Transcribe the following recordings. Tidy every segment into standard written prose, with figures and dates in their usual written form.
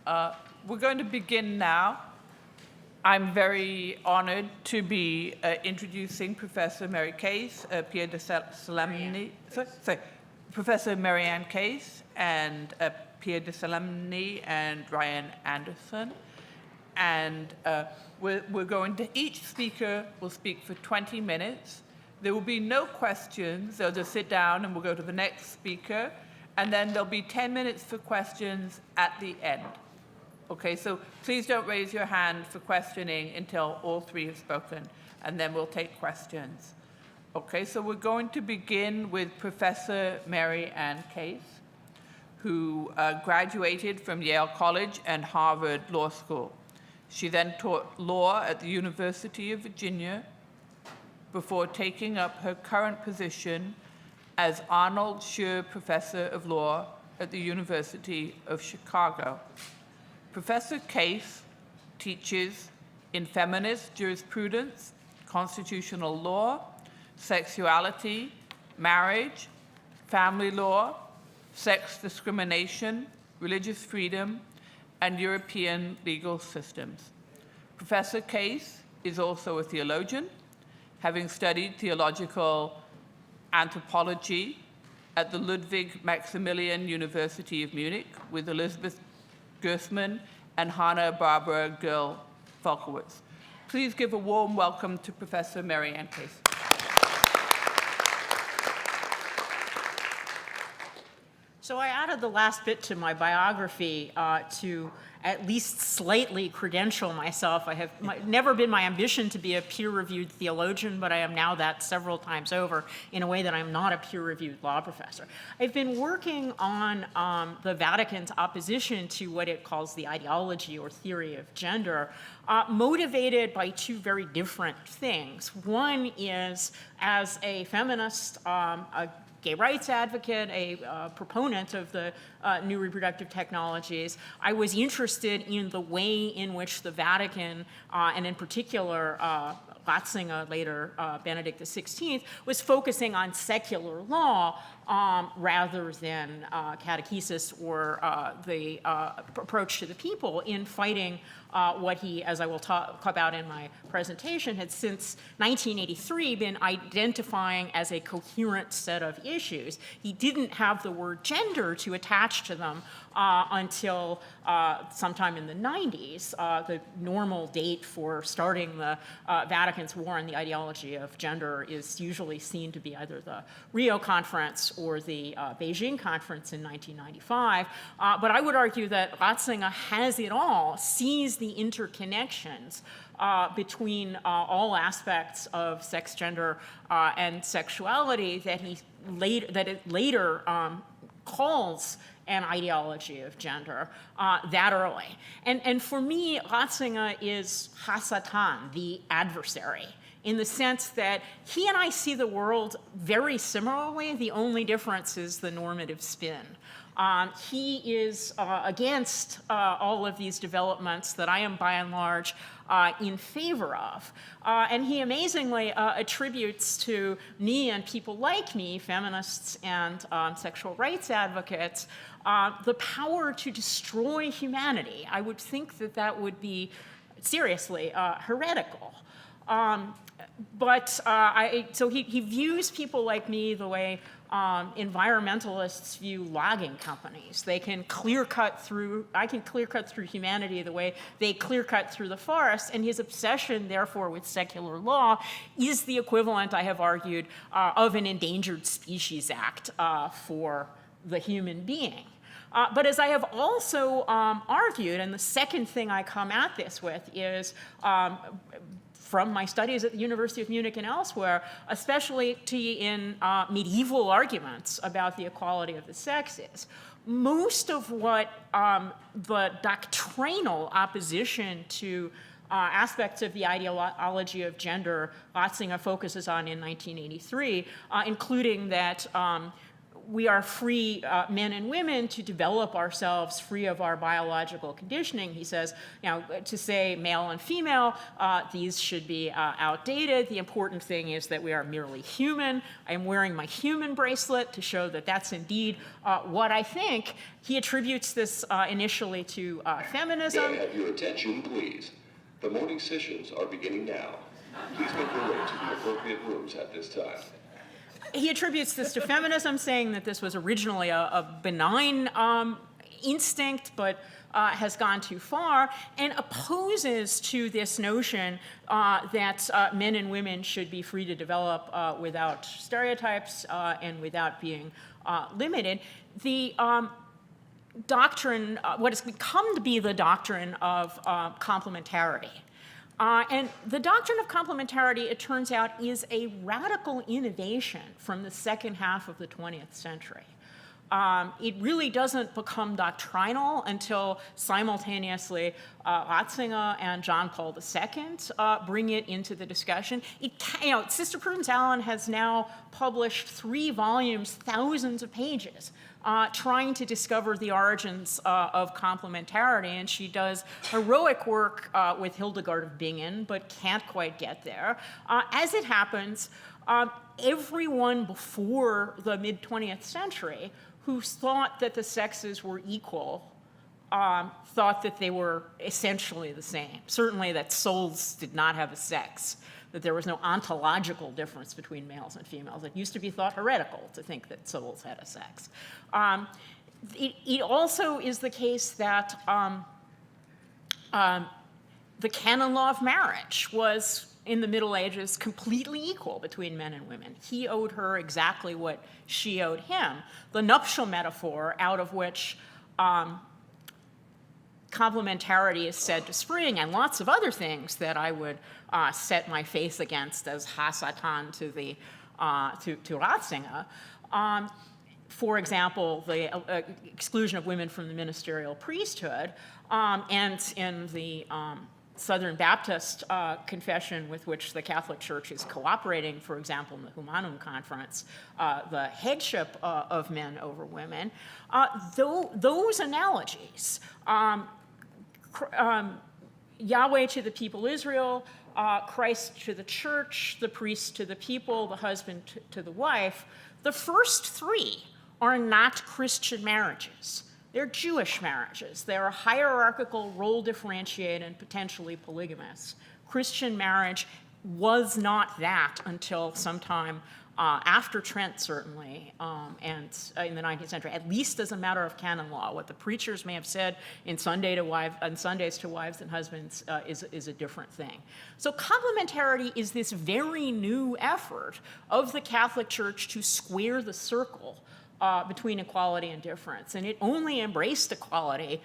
We're going to begin now. I'm very honored to be introducing Professor Mary Case, Pia de Solenni, Professor Marianne Case, and Pia de Solenni and Ryan Anderson. And we're going to, each speaker will speak for 20 minutes. There will be no questions. They'll just sit down and we'll go to the next speaker. And then there'll be 10 minutes for questions at the end. Okay, so please don't raise your hand for questioning until all three have spoken, and then we'll take questions. Okay, so we're going to begin with Professor Mary Ann Case, who graduated from Yale College and Harvard Law School. She then taught law at the University of Virginia before taking up her current position as Arnold Schur Professor of Law at the University of Chicago. Professor Case teaches in feminist jurisprudence, constitutional law, sexuality, marriage, family law, sex discrimination, religious freedom, and European legal systems. Professor Case is also a theologian, having studied theological anthropology at the Ludwig Maximilian University of Munich with Elizabeth Gersman and Hannah Barbara Gill-Folkowitz. Please give a warm welcome to Professor Mary Ann Case. So I added the last bit to my biography to at least slightly credential myself. I have never been my ambition to be a peer-reviewed theologian, but I am now that several times over in a way that I'm not a peer-reviewed law professor. I've been working on the Vatican's opposition to what it calls the ideology or theory of gender, motivated by two very different things. One is, as a feminist, a gay rights advocate, a proponent of the new reproductive technologies, I was interested in the way in which the Vatican, and in particular Ratzinger, later Benedict XVI, was focusing on secular law rather than catechesis or the approach to the people in fighting what he, as I will talk about in my presentation, had since 1983 been identifying as a coherent set of issues. He didn't have the word gender to attach to them until sometime in the 90s. The normal date for starting the Vatican's war on the ideology of gender is usually seen to be either the Rio Conference or the Beijing Conference in 1995. But I would argue that Ratzinger has it all, sees the interconnections between all aspects of sex, gender, and sexuality that it later calls an ideology of gender that early. And for me, Ratzinger is Hasatan, the adversary, in the sense that he and I see the world very similarly. The only difference is the normative spin. He is against all of these developments that I am by and large in favor of. And he amazingly attributes to me and people like me, feminists and sexual rights advocates, the power to destroy humanity. I would think that that would be seriously heretical. So he views people like me the way environmentalists view logging companies. They can clear-cut through, I can clear-cut through humanity the way they clear-cut through the forest, and his obsession, therefore, with secular law is the equivalent, I have argued, of an Endangered Species Act for the human being. But as I have also argued, and the second thing I come at this with is from my studies at the University of Munich and elsewhere, especially in medieval arguments about the equality of the sexes, most of what the doctrinal opposition to aspects of the ideology of gender Ratzinger focuses on in 1983, including that we are free, men and women, to develop ourselves free of our biological conditioning. He says, to say male and female, these should be outdated. The important thing is that we are merely human. I am wearing my human bracelet to show that that's indeed what I think. He attributes this initially to feminism. May I have your attention, please? The morning sessions are beginning now. Please make your way to the appropriate rooms at this time. He attributes this to feminism, saying that this was originally a benign instinct, but has gone too far, and opposes to this notion that men and women should be free to develop without stereotypes and without being limited. The doctrine, what has become to be the doctrine of complementarity. And the doctrine of complementarity, it turns out, is a radical innovation from the second half of the 20th century. It really doesn't become doctrinal until simultaneously Ratzinger and John Paul II bring it into the discussion. Sister Prudence Allen has now published 3 volumes, thousands of pages, trying to discover the origins of complementarity, and she does heroic work with Hildegard of Bingen, but can't quite get there. As it happens, everyone before the mid-20th century who thought that the sexes were equal thought that they were essentially the same. Certainly that souls did not have a sex, that there was no ontological difference between males and females. It used to be thought heretical to think that souls had a sex. It also is the case that the canon law of marriage was, in the Middle Ages, completely equal between men and women. He owed her exactly what she owed him. The nuptial metaphor, out of which complementarity is said to spring, and lots of other things that I would set my face against as Hasatan to Ratzinger. For example, the exclusion of women from the ministerial priesthood, and in the Southern Baptist confession with which the Catholic Church is cooperating, for example, in the Humanum Conference, the headship of men over women. Those analogies, Yahweh to the people Israel, Christ to the church, the priest to the people, the husband to the wife, the first 3 are not Christian marriages. They're Jewish marriages. They're hierarchical, role-differentiated, and potentially polygamous. Christian marriage was not that until sometime after Trent, certainly, and in the 19th century, at least as a matter of canon law. What the preachers may have said in Sundays to wives and husbands is a different thing. So complementarity is this very new effort of the Catholic Church to square the circle between equality and difference. And it only embraced equality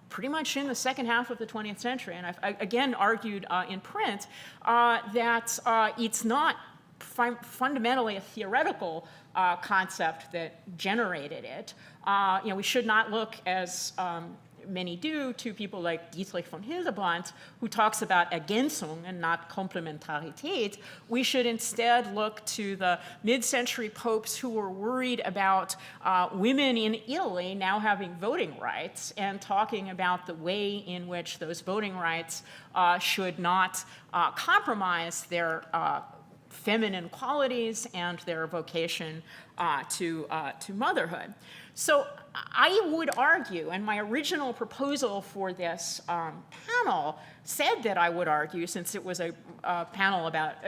pretty much in the second half of the 20th century. And I've again argued in print that it's not fundamentally a theoretical concept that generated it. We should not look, as many do, to people like Dietrich von Hildebrand, who talks about Ergänzung and not Komplementarität. We should instead look to the mid-century popes who were worried about women in Italy now having voting rights, and talking about the way in which those voting rights should not compromise their feminine qualities and their vocation to motherhood. So I would argue, and my original proposal for this panel said that I would argue, since it was a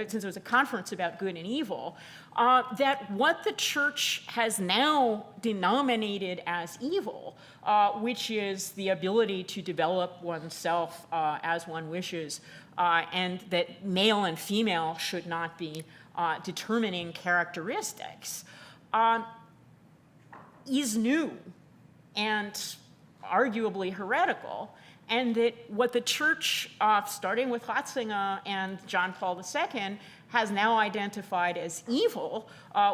since it was a conference about good and evil, that what the church has now denominated as evil, which is the ability to develop oneself as one wishes, and that male and female should not be determining characteristics, is new and arguably heretical, and that what the church, starting with Ratzinger and John Paul II, has now identified as evil,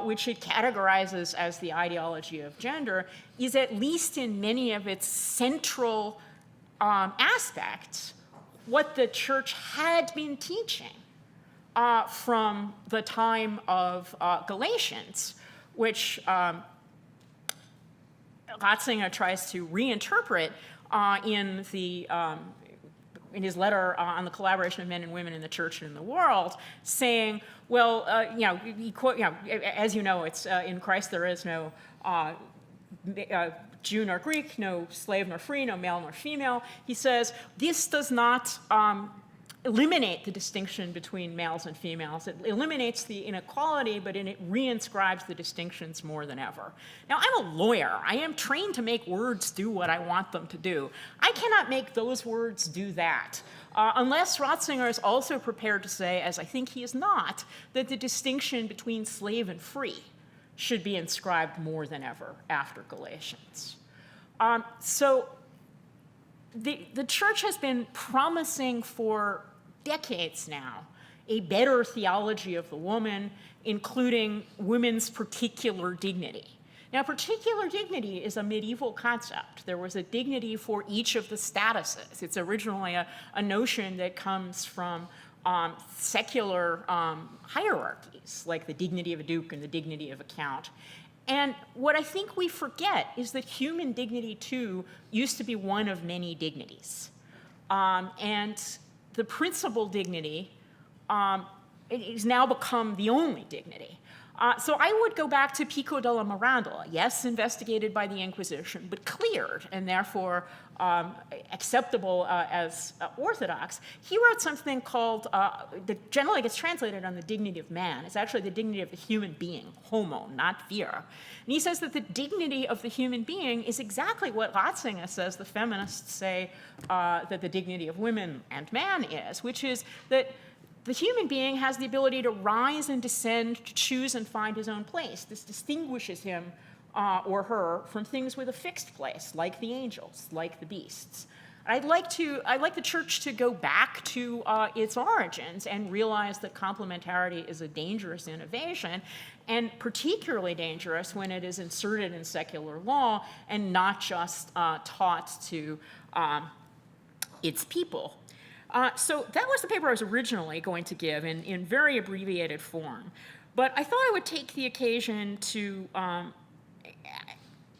which it categorizes as the ideology of gender, is, at least in many of its central aspects, what the church had been teaching from the time of Galatians, which Ratzinger tries to reinterpret in his letter on the collaboration of men and women in the church and in the world, saying, well, as you know, it's in Christ there is no Jew nor Greek, no slave nor free, no male nor female. He says this does not eliminate the distinction between males and females. It eliminates the inequality, but it reinscribes the distinctions more than ever. Now, I'm a lawyer. I am trained to make words do what I want them to do. I cannot make those words do that, unless Ratzinger is also prepared to say, as I think he is not, that the distinction between slave and free should be inscribed more than ever after Galatians. So the church has been promising for decades now a better theology of the woman, including women's particular dignity. Now, particular dignity is a medieval concept. There was a dignity for each of the statuses. It's originally a notion that comes from secular hierarchies, like the dignity of a duke and the dignity of a count. And what I think we forget is that human dignity, too, used to be one of many dignities. And the principal dignity it has now become the only dignity. So I would go back to Pico della Mirandola, yes, investigated by the Inquisition, but cleared and therefore acceptable as orthodox. He wrote something called, that generally gets translated on the dignity of man. It's actually the dignity of the human being, homo, not vir. And he says that the dignity of the human being is exactly what Ratzinger says the feminists say that the dignity of women and man is, which is that the human being has the ability to rise and descend, to choose and find his own place. This distinguishes him or her from things with a fixed place, like the angels, like the beasts. I'd like the church to go back to its origins and realize that complementarity is a dangerous innovation, and particularly dangerous when it is inserted in secular law and not just taught to its people. So that was the paper I was originally going to give in very abbreviated form. But I thought I would take the occasion to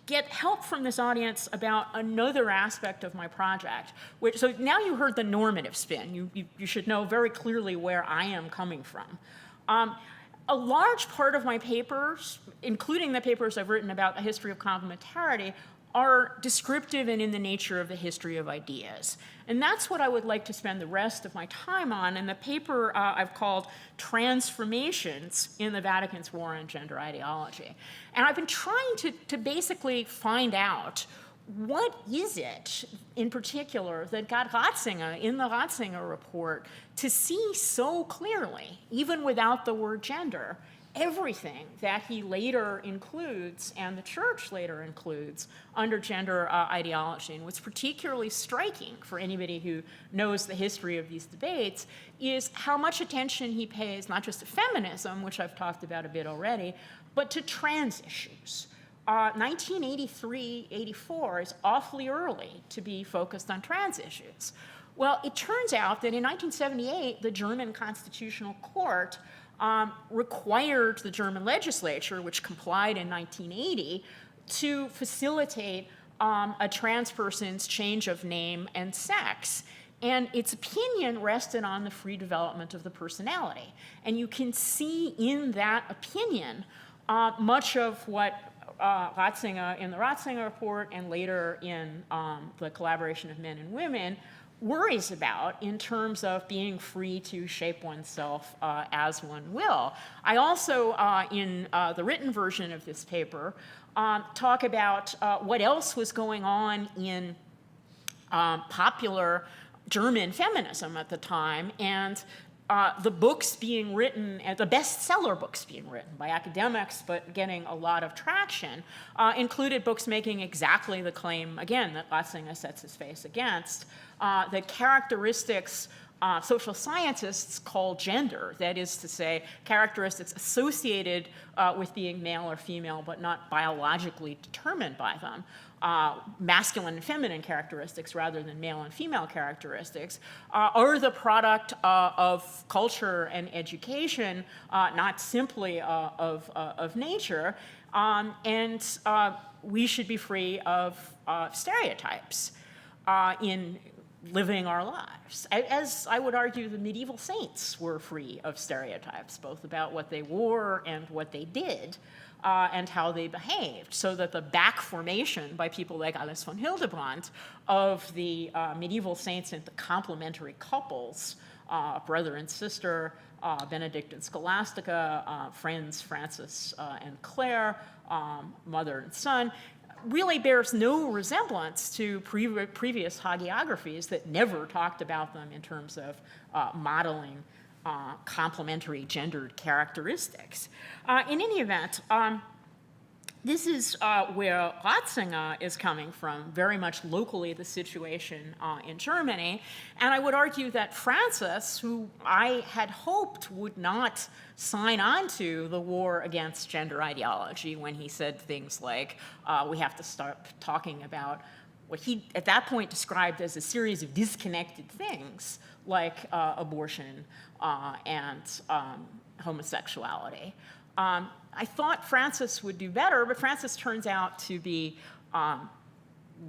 get help from this audience about another aspect of my project. So now you heard the normative spin. You should know very clearly where I am coming from. A large part of my papers, including the papers I've written about the history of complementarity, are descriptive and in the nature of the history of ideas. And that's what I would like to spend the rest of my time on. And the paper I've called Transformations in the Vatican's War on Gender Ideology. And I've been trying to basically find out what is it in particular that got Ratzinger in the Ratzinger report to see so clearly, even without the word gender, everything that he later includes and the church later includes under gender ideology. And what's particularly striking for anybody who knows the history of these debates is how much attention he pays not just to feminism, which I've talked about a bit already, but to trans issues. 1983-84 is awfully early to be focused on trans issues. Well, it turns out that in 1978, the German Constitutional Court required the German legislature, which complied in 1980, to facilitate a trans person's change of name and sex. And its opinion rested on the free development of the personality. And you can see in that opinion much of what Ratzinger in the Ratzinger report and later in the collaboration of men and women worries about in terms of being free to shape oneself as one will. I also, in the written version of this paper, talk about what else was going on in popular German feminism at the time, and the books being written, the bestseller books being written by academics, but getting a lot of traction, included books making exactly the claim, again, that Ratzinger sets his face against, that characteristics social scientists call gender, that is to say, characteristics associated with being male or female, but not biologically determined by them, masculine and feminine characteristics rather than male and female characteristics, are the product of culture and education, not simply of nature. And we should be free of stereotypes in living our lives. As I would argue, the medieval saints were free of stereotypes, both about what they wore and what they did, and how they behaved, so that the back formation by people like Alice von Hildebrand of the medieval saints into complementary couples, brother and sister, Benedict and Scholastica, friends Francis and Clare, mother and son, really bears no resemblance to previous hagiographies that never talked about them in terms of modeling complementary gendered characteristics. In any event, this is where Ratzinger is coming from, very much locally the situation in Germany. And I would argue that Francis, who I had hoped would not sign on to the war against gender ideology when he said things like, we have to start talking about what he at that point described as a series of disconnected things like abortion and homosexuality. I thought Francis would do better, but Francis turns out to be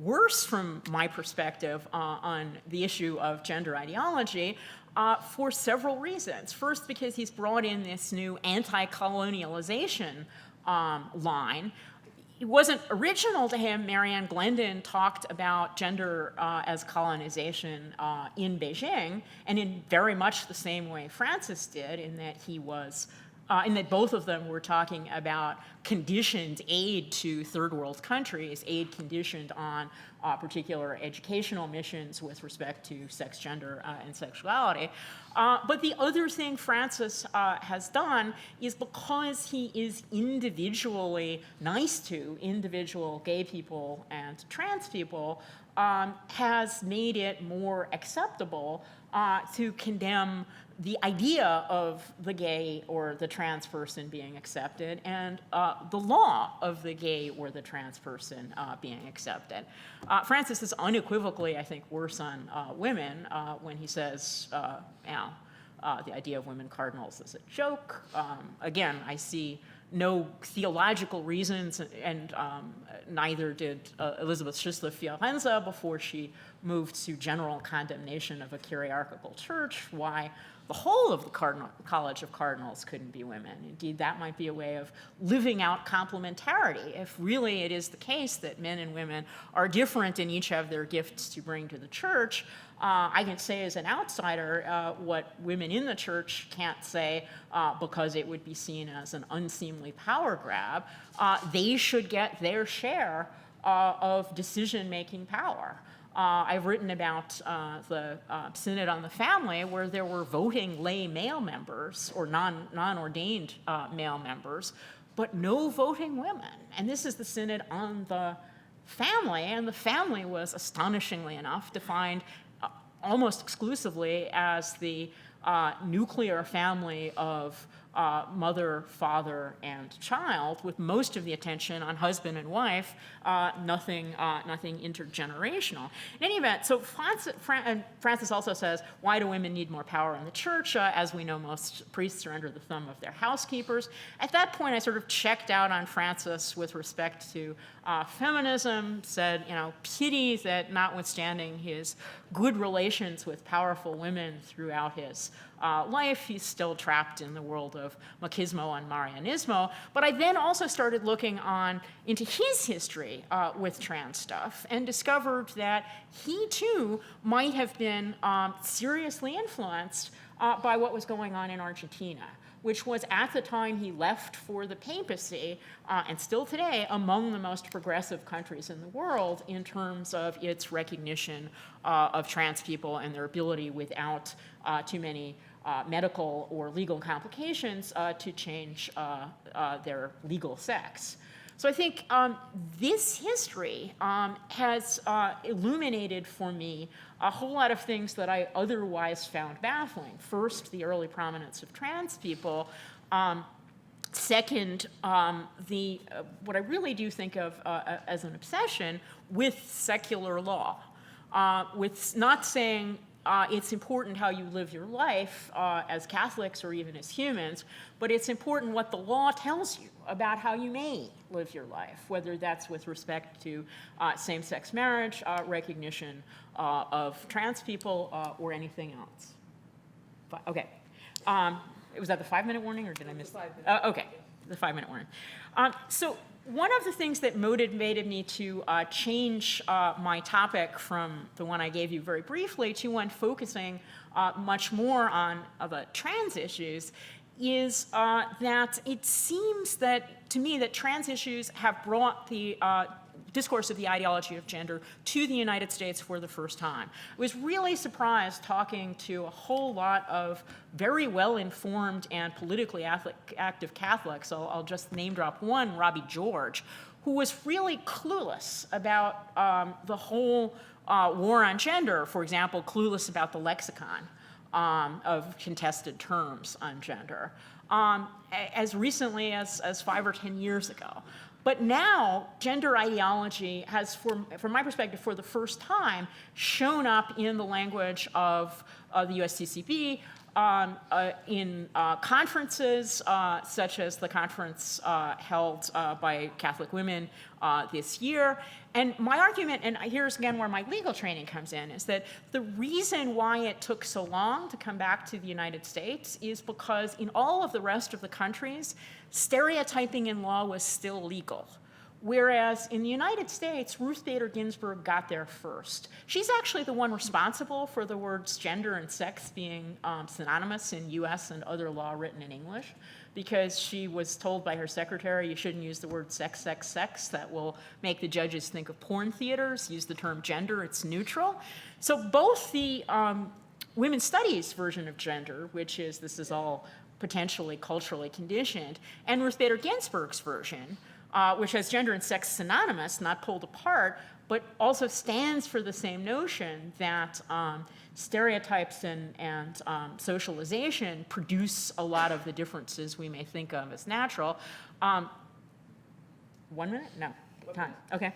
worse from my perspective on the issue of gender ideology for several reasons. First, because he's brought in this new anti-colonialization line. It wasn't original to him. Marianne Glendon talked about gender as colonization in Beijing, and in very much the same way Francis did, in that he was in that both of them were talking about conditioned aid to third world countries, aid conditioned on particular educational missions with respect to sex, gender, and sexuality. But the other thing Francis has done is, because he is individually nice to individual gay people and trans people, has made it more acceptable to condemn the idea of the gay or the trans person being accepted, and the law of the gay or the trans person being accepted. Francis is unequivocally, I think, worse on women when he says, the idea of women cardinals is a joke. Again, I see no theological reasons, and neither did Elizabeth Schisler Fiorenza before she moved to general condemnation of a kyriarchical church, why the whole of the College of Cardinals couldn't be women. Indeed, that might be a way of living out complementarity. If really it is the case that men and women are different and each have their gifts to bring to the church, I can say as an outsider what women in the church can't say because it would be seen as an unseemly power grab. They should get their share of decision-making power. I've written about the Synod on the Family, where there were voting lay male members or non-ordained male members, but no voting women. And this is the Synod on the Family, and the family was, astonishingly enough, defined almost exclusively as the nuclear family of mother, father, and child, with most of the attention on husband and wife, nothing intergenerational. In any event, so Francis also says, why do women need more power in the church? As we know, most priests are under the thumb of their housekeepers. At that point, I sort of checked out on Francis with respect to feminism, said, pity that notwithstanding his good relations with powerful women throughout his life, he's still trapped in the world of machismo and Marianismo. But I then also started looking into his history with trans stuff, and discovered that he too might have been seriously influenced by what was going on in Argentina, which was, at the time he left for the papacy, and still today, among the most progressive countries in the world in terms of its recognition of trans people and their ability, without too many medical or legal complications, to change their legal sex. So I think this history has illuminated for me a whole lot of things that I otherwise found baffling. First, the early prominence of trans people, Second, what I really do think of as an obsession with secular law, with not saying it's important how you live your life as Catholics or even as humans, but it's important what the law tells you about how you may live your life, whether that's with respect to same-sex marriage, recognition of trans people, or anything else. Okay. Was that the 5-minute warning, or did I miss? Okay, the 5-minute warning. So one of the things that motivated me to change my topic from the one I gave you very briefly to one focusing much more on the trans issues is that it seems that, to me, that trans issues have brought the discourse of the ideology of gender to the United States for the first time. I was really surprised talking to a whole lot of very well-informed and politically active Catholics. I'll just name drop one, Robbie George, who was really clueless about the whole war on gender. For example, clueless about the lexicon of contested terms on gender, as recently as 5 or 10 years ago. But now, gender ideology has, from my perspective, for the first time, shown up in the language of the USCCB, in conferences such as the conference held by Catholic women this year. And my argument, and here's again where my legal training comes in, is that the reason why it took so long to come back to the United States is because in all of the rest of the countries, stereotyping in law was still legal. Whereas in the United States, Ruth Bader Ginsburg got there first. She's actually the one responsible for the words gender and sex being synonymous in US and other law written in English, because she was told by her secretary, you shouldn't use the word sex, sex, sex. That will make the judges think of porn theaters. Use the term gender, it's neutral. So both the women's studies version of gender, which is this is all potentially culturally conditioned, and Ruth Bader Ginsburg's version, which has gender and sex synonymous, not pulled apart, but also stands for the same notion that stereotypes and socialization produce a lot of the differences we may think of as natural. 1 minute? No, time. Okay.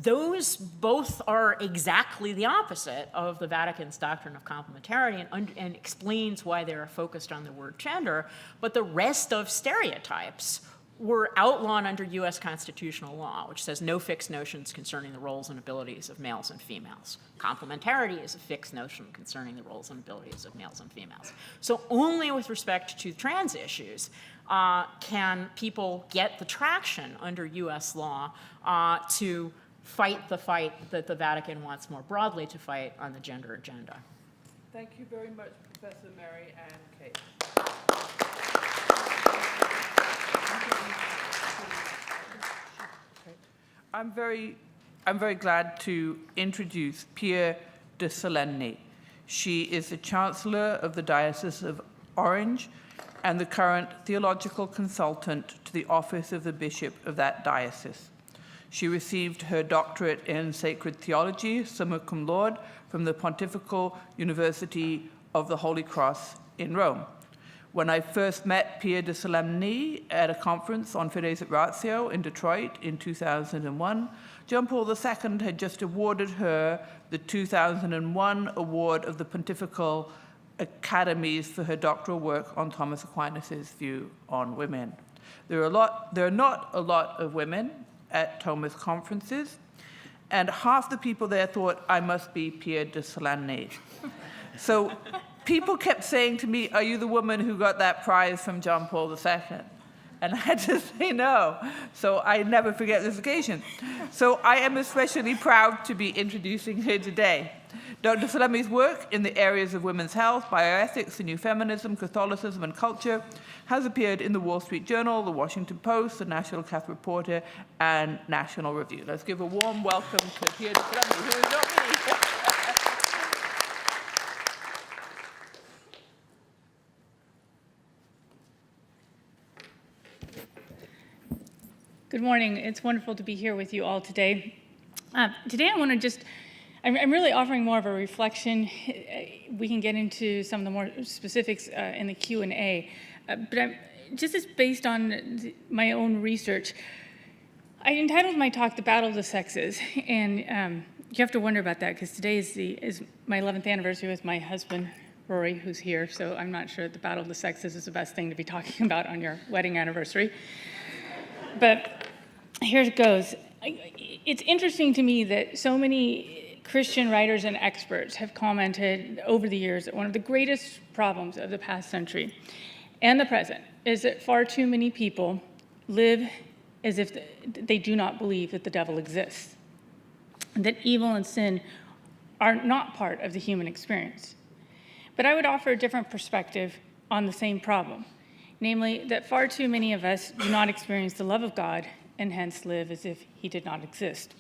Those both are exactly the opposite of the Vatican's doctrine of complementarity and explains why they're focused on the word gender, but the rest of stereotypes were outlawed under US constitutional law, which says no fixed notions concerning the roles and abilities of males and females. Complementarity is a fixed notion concerning the roles and abilities of males and females. So only with respect to trans issues can people get the traction under US law to fight the fight that the Vatican wants more broadly to fight on the gender agenda. Thank you very much, Professor Mary Ann Case. I'm very glad to introduce Pia de Solenni. She is the Chancellor of the Diocese of Orange and the current theological consultant to the office of the Bishop of that diocese. She received her doctorate in sacred theology, summa cum laude, from the Pontifical University of the Holy Cross in Rome. When I first met Pia de Solenni at a conference on Fides et Ratio in Detroit in 2001, John Paul II had just awarded her the 2001 award of the Pontifical Academies for her doctoral work on Thomas Aquinas' view on women. There are not a lot of women at Thomas conferences, and half the people there thought I must be Pia de Solenni. So people kept saying to me, are you the woman who got that prize from John Paul II? And I had to say no. So I never forget this occasion. So I am especially proud to be introducing her today. Dr. Solenni's work in the areas of women's health, bioethics, the new feminism, Catholicism, and culture has appeared in the Wall Street Journal, the Washington Post, the National Catholic Reporter, and National Review. Let's give a warm welcome to Pia de Solenni, who is not me. Good morning. It's wonderful to be here with you all today. Today I want to I'm really offering more of a reflection. We can get into some of the more specifics in the Q&A. Just as based on my own research, I entitled my talk "The Battle of the Sexes," and you have to wonder about that because today is my 11th anniversary with my husband, Rory, who's here, so I'm not sure the Battle of the Sexes is the best thing to be talking about on your wedding anniversary. But here it goes. It's interesting to me that so many Christian writers and experts have commented over the years that one of the greatest problems of the past century and the present is that far too many people live as if they do not believe that the devil exists, and that evil and sin are not part of the human experience. But I would offer a different perspective on the same problem, namely that far too many of us do not experience the love of God and hence live as if he did not exist.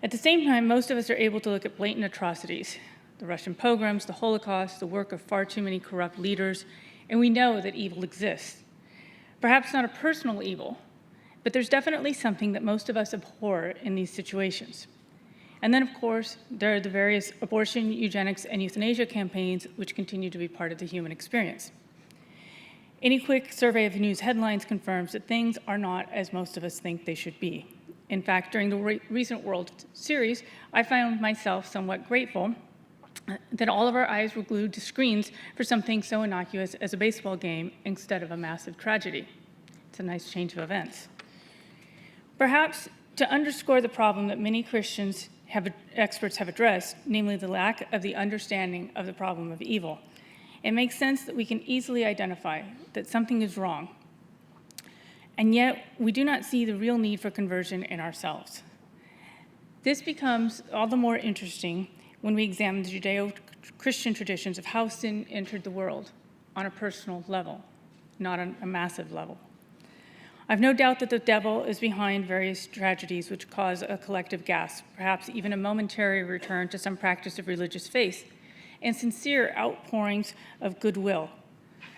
At the same time, most of us are able to look at blatant atrocities, the Russian pogroms, the Holocaust, the work of far too many corrupt leaders, and we know that evil exists. Perhaps not a personal evil, but there's definitely something that most of us abhor in these situations. And then, of course, there are the various abortion, eugenics, and euthanasia campaigns which continue to be part of the human experience. Any quick survey of news headlines confirms that things are not as most of us think they should be. In fact, during the recent World Series, I found myself somewhat grateful that all of our eyes were glued to screens for something so innocuous as a baseball game instead of a massive tragedy. It's a nice change of events. Perhaps to underscore the problem that many Christians experts have addressed, namely the lack of the understanding of the problem of evil, it makes sense that we can easily identify that something is wrong, and yet we do not see the real need for conversion in ourselves. This becomes all the more interesting when we examine the Judeo-Christian traditions of how sin entered the world on a personal level, not on a massive level. I've no doubt that the devil is behind various tragedies which cause a collective gasp, perhaps even a momentary return to some practice of religious faith, and sincere outpourings of goodwill.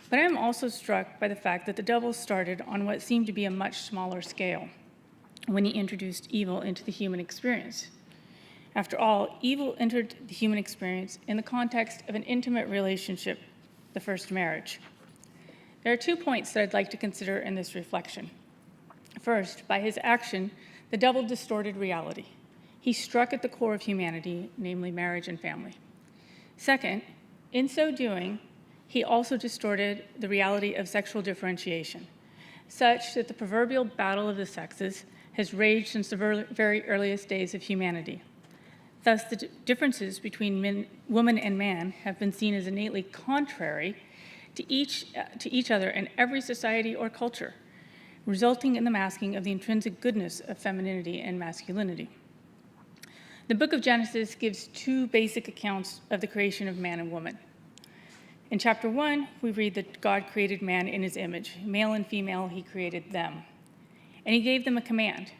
But I am also struck by the fact that the devil started on what seemed to be a much smaller scale when he introduced evil into the human experience. After all, evil entered the human experience in the context of an intimate relationship, the first marriage. There are 2 points that I'd like to consider in this reflection. First, by his action, the devil distorted reality. He struck at the core of humanity, namely marriage and family. Second, in so doing, he also distorted the reality of sexual differentiation, such that the proverbial battle of the sexes has raged since the very earliest days of humanity. Thus, the differences between woman and man have been seen as innately contrary to each other in every society or culture, resulting in the masking of the intrinsic goodness of femininity and masculinity. The book of Genesis gives 2 basic accounts of the creation of man and woman. In chapter 1, we read that God created man in his image. Male and female, he created them. And he gave them a command,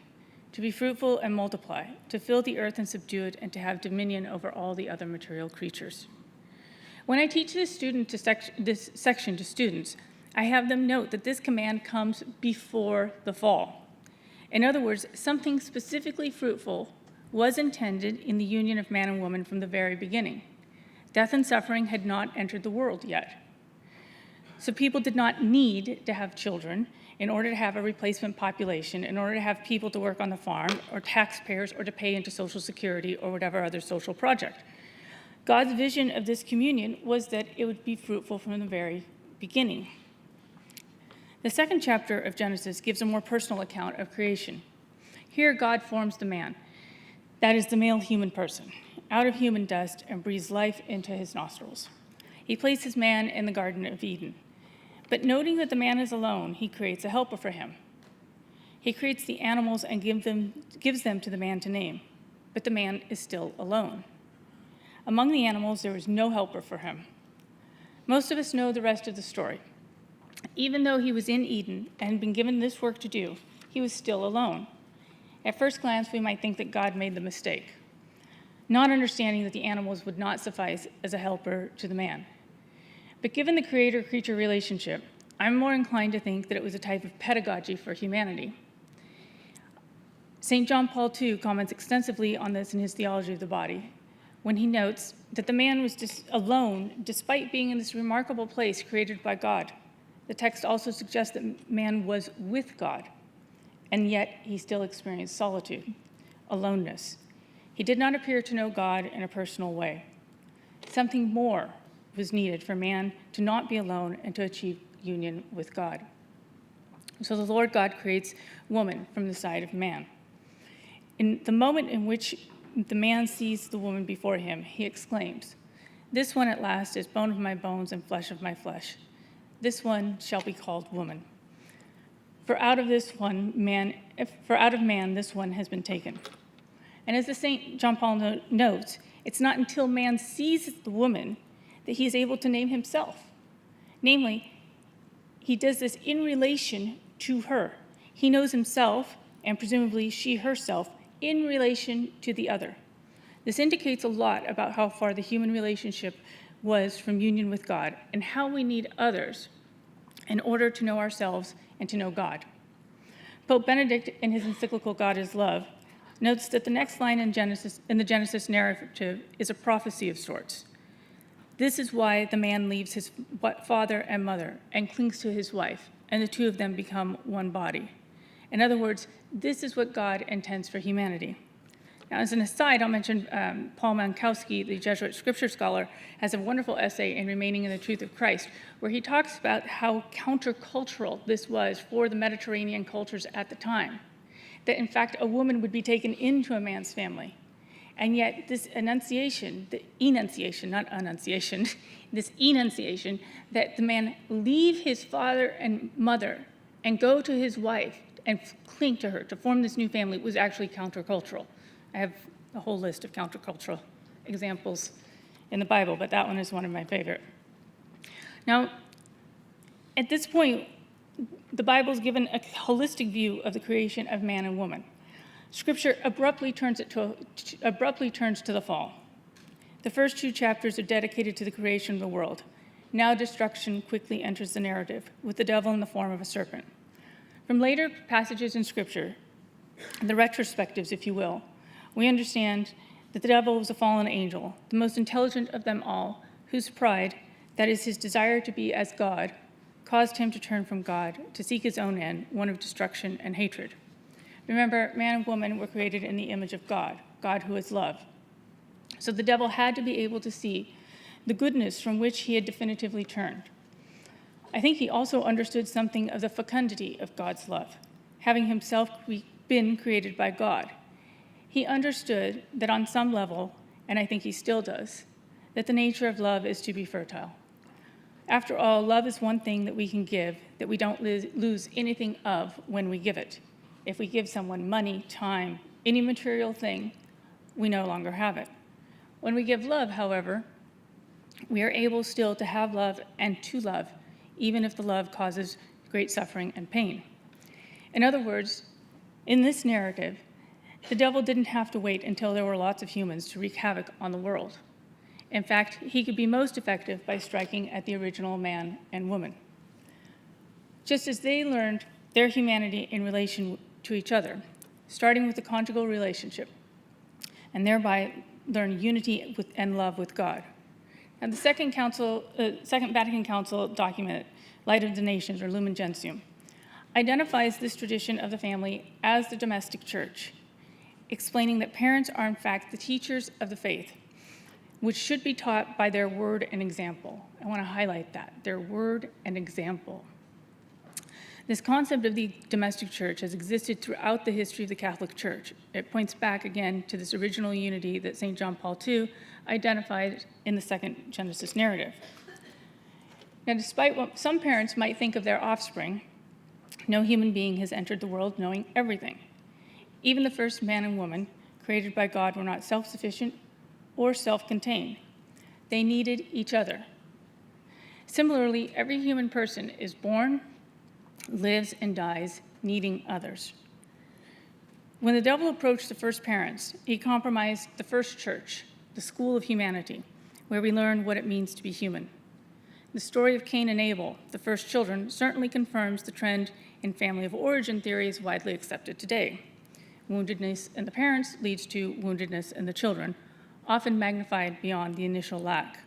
to be fruitful and multiply, to fill the earth and subdue it, and to have dominion over all the other material creatures. When I teach this section to students, I have them note that this command comes before the fall. In other words, something specifically fruitful was intended in the union of man and woman from the very beginning. Death and suffering had not entered the world yet. So people did not need to have children in order to have a replacement population, in order to have people to work on the farm, or taxpayers, or to pay into Social Security, or whatever other social project. God's vision of this communion was that it would be fruitful from the very beginning. The second chapter of Genesis gives a more personal account of creation. Here, God forms the man, that is the male human person, out of human dust and breathes life into his nostrils. He places man in the Garden of Eden. But noting that the man is alone, he creates a helper for him. He creates the animals and gives them to the man to name, but the man is still alone. Among the animals, there is no helper for him. Most of us know the rest of the story. Even though he was in Eden and had been given this work to do, he was still alone. At first glance, we might think that God made the mistake, not understanding that the animals would not suffice as a helper to the man. But given the creator-creature relationship, I'm more inclined to think that it was a type of pedagogy for humanity. St. John Paul II comments extensively on this in his Theology of the Body, when he notes that the man was alone despite being in this remarkable place created by God, The text also suggests that man was with God, and yet he still experienced solitude, aloneness. He did not appear to know God in a personal way. Something more was needed for man to not be alone and to achieve union with God. So the Lord God creates woman from the side of man. In the moment in which the man sees the woman before him, he exclaims, "This one at last is bone of my bones and flesh of my flesh. This one shall be called woman. For out of man this one has been taken." And as the St. John Paul notes, it's not until man sees the woman that he is able to name himself. Namely, he does this in relation to her. He knows himself, and presumably she herself, in relation to the other. This indicates a lot about how far the human relationship was from union with God and how we need others in order to know ourselves and to know God. Pope Benedict, in his encyclical God is Love, notes that the next line in the Genesis narrative is a prophecy of sorts. This is why the man leaves his father and mother and clings to his wife, and the two of them become one body. In other words, this is what God intends for humanity. Now, as an aside, I'll mention Paul Mankowski, the Jesuit scripture scholar, has a wonderful essay in Remaining in the Truth of Christ, where he talks about how countercultural this was for the Mediterranean cultures at the time. That, in fact, a woman would be taken into a man's family. And yet this enunciation, the enunciation, not annunciation, this enunciation, that the man leave his father and mother and go to his wife and cling to her to form this new family was actually countercultural. I have a whole list of countercultural examples in the Bible, but that one is one of my favorite. Now, at this point, the Bible's given a holistic view of the creation of man and woman. Scripture abruptly turns to the fall. The first 2 chapters are dedicated to the creation of the world. Now destruction quickly enters the narrative, with the devil in the form of a serpent. From later passages in Scripture, the retrospectives, if you will, we understand that the devil was a fallen angel, the most intelligent of them all, whose pride, that is his desire to be as God, caused him to turn from God to seek his own end, one of destruction and hatred. Remember, man and woman were created in the image of God, God who is love. So the devil had to be able to see the goodness from which he had definitively turned. I think he also understood something of the fecundity of God's love, having himself been created by God. He understood that on some level, and I think he still does, that the nature of love is to be fertile. After all, love is one thing that we can give that we don't lose anything of when we give it. If we give someone money, time, any material thing, we no longer have it. When we give love, however, we are able still to have love and to love, even if the love causes great suffering and pain. In other words, in this narrative, the devil didn't have to wait until there were lots of humans to wreak havoc on the world. In fact, he could be most effective by striking at the original man and woman. Just as they learned their humanity in relation to each other, starting with the conjugal relationship, and thereby learn unity and love with God. And the Second Vatican Council document, Light of the Nations, or Lumen Gentium, identifies this tradition of the family as the domestic church, explaining that parents are in fact the teachers of the faith, which should be taught by their word and example. I want to highlight that, their word and example. This concept of the domestic church has existed throughout the history of the Catholic Church. It points back again to this original unity that St. John Paul II identified in the second Genesis narrative. Now, despite what some parents might think of their offspring, no human being has entered the world knowing everything. Even the first man and woman created by God were not self-sufficient or self-contained. They needed each other. Similarly, every human person is born, lives, and dies needing others. When the devil approached the first parents, he compromised the first church, the school of humanity, where we learn what it means to be human. The story of Cain and Abel, the first children, certainly confirms the trend in family of origin theories widely accepted today. Woundedness in the parents leads to woundedness in the children, often magnified beyond the initial lack.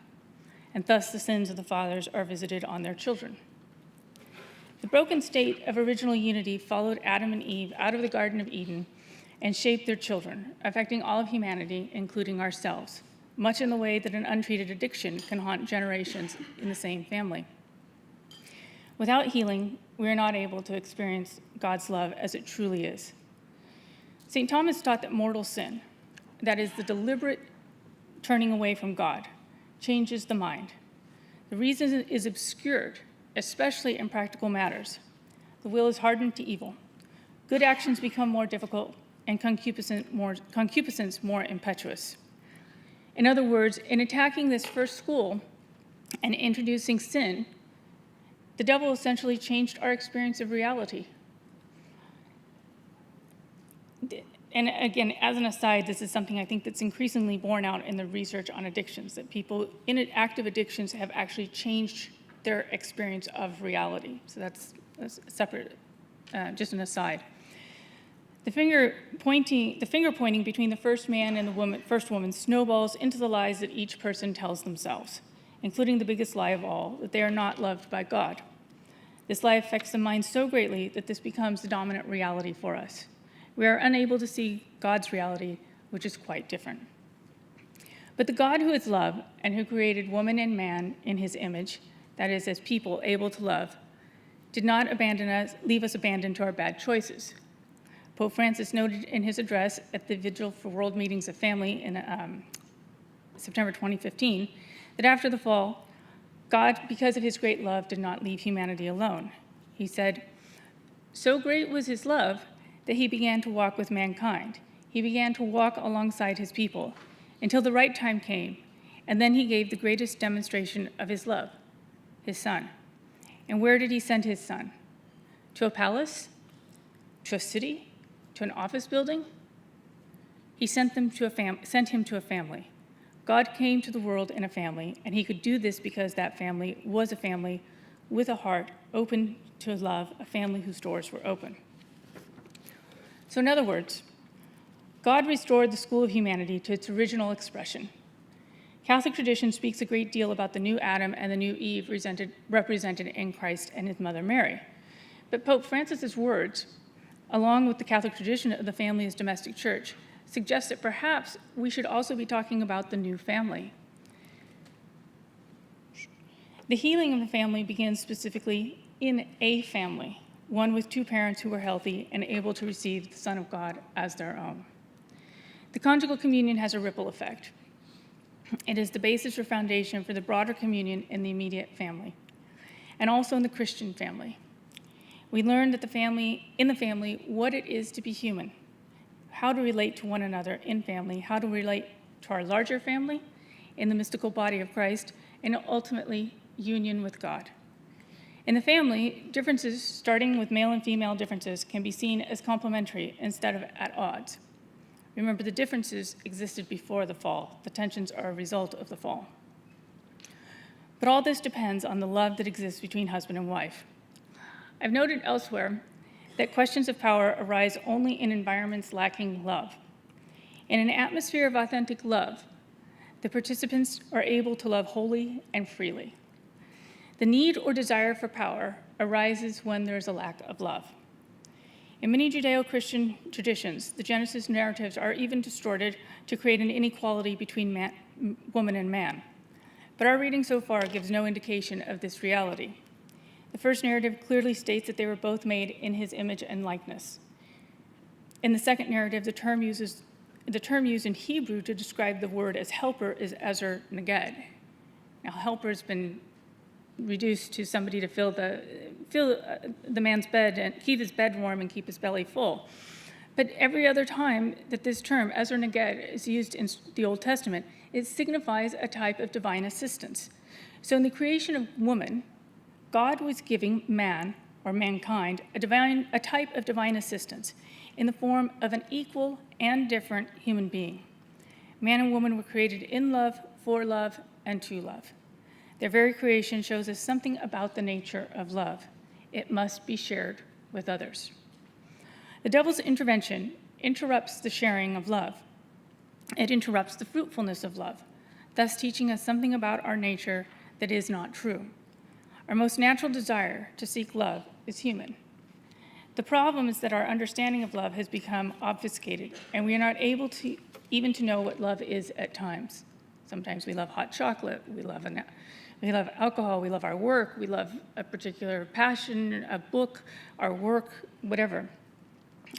And thus the sins of the fathers are visited on their children. The broken state of original unity followed Adam and Eve out of the Garden of Eden and shaped their children, affecting all of humanity, including ourselves, much in the way that an untreated addiction can haunt generations in the same family. Without healing, we are not able to experience God's love as it truly is. St. Thomas taught that mortal sin, that is, the deliberate turning away from God, changes the mind. The reason is obscured, especially in practical matters. The will is hardened to evil. Good actions become more difficult, and concupiscence more impetuous. In other words, in attacking this first school and introducing sin, the devil essentially changed our experience of reality. And again, as an aside, this is something I think that's increasingly borne out in the research on addictions, that people in active addictions have actually changed their experience of reality. So that's separate, just an aside. The finger pointing between the first man and the first woman snowballs into the lies that each person tells themselves, including the biggest lie of all, that they are not loved by God. This lie affects the mind so greatly that this becomes the dominant reality for us. We are unable to see God's reality, which is quite different. But the God who is love and who created woman and man in his image, that is, as people able to love, did not leave us abandoned to our bad choices. Pope Francis noted in his address at the Vigil for World Meetings of Family in September 2015 that after the fall, God, because of his great love, did not leave humanity alone. He said, "So great was his love that he began to walk with mankind. He began to walk alongside his people until the right time came, and then he gave the greatest demonstration of his love, his Son." And where did he send his Son? To a palace? To a city? To an office building? He sent him to a family. God came to the world in a family, and he could do this because that family was a family with a heart open to love, a family whose doors were open. So in other words, God restored the school of humanity to its original expression. Catholic tradition speaks a great deal about the new Adam and the new Eve represented in Christ and his mother Mary. But Pope Francis's words, along with the Catholic tradition of the family as domestic church, suggest that perhaps we should also be talking about the new family. The healing of the family begins specifically in a family, one with two parents who are healthy and able to receive the Son of God as their own. The conjugal communion has a ripple effect. It is the basis or foundation for the broader communion in the immediate family, and also in the Christian family. We learn that in the family, what it is to be human, how to relate to one another in family, how to relate to our larger family, in the mystical body of Christ, and ultimately union with God. In the family, differences, starting with male and female differences, can be seen as complementary instead of at odds. Remember, the differences existed before the fall. The tensions are a result of the fall. But all this depends on the love that exists between husband and wife. I've noted elsewhere that questions of power arise only in environments lacking love. In an atmosphere of authentic love, the participants are able to love wholly and freely. The need or desire for power arises when there is a lack of love. In many Judeo-Christian traditions, the Genesis narratives are even distorted to create an inequality between woman and man. But our reading so far gives no indication of this reality. The first narrative clearly states that they were both made in his image and likeness. In the second narrative, the term used in Hebrew to describe the word as helper is ezer neged. Now, helper has been reduced to somebody to fill the man's bed and keep his bed warm and keep his belly full. But every other time that this term, ezer neged, is used in the Old Testament, it signifies a type of divine assistance. So in the creation of woman, God was giving man, or mankind, a type of divine assistance in the form of an equal and different human being. Man and woman were created in love, for love, and to love. Their very creation shows us something about the nature of love. It must be shared with others. The devil's intervention interrupts the sharing of love. It interrupts the fruitfulness of love, thus teaching us something about our nature that is not true. Our most natural desire to seek love is human. The problem is that our understanding of love has become obfuscated, and we are not able to even to know what love is at times. Sometimes we love hot chocolate, we love alcohol, we love our work, we love a particular passion, a book, our work, whatever.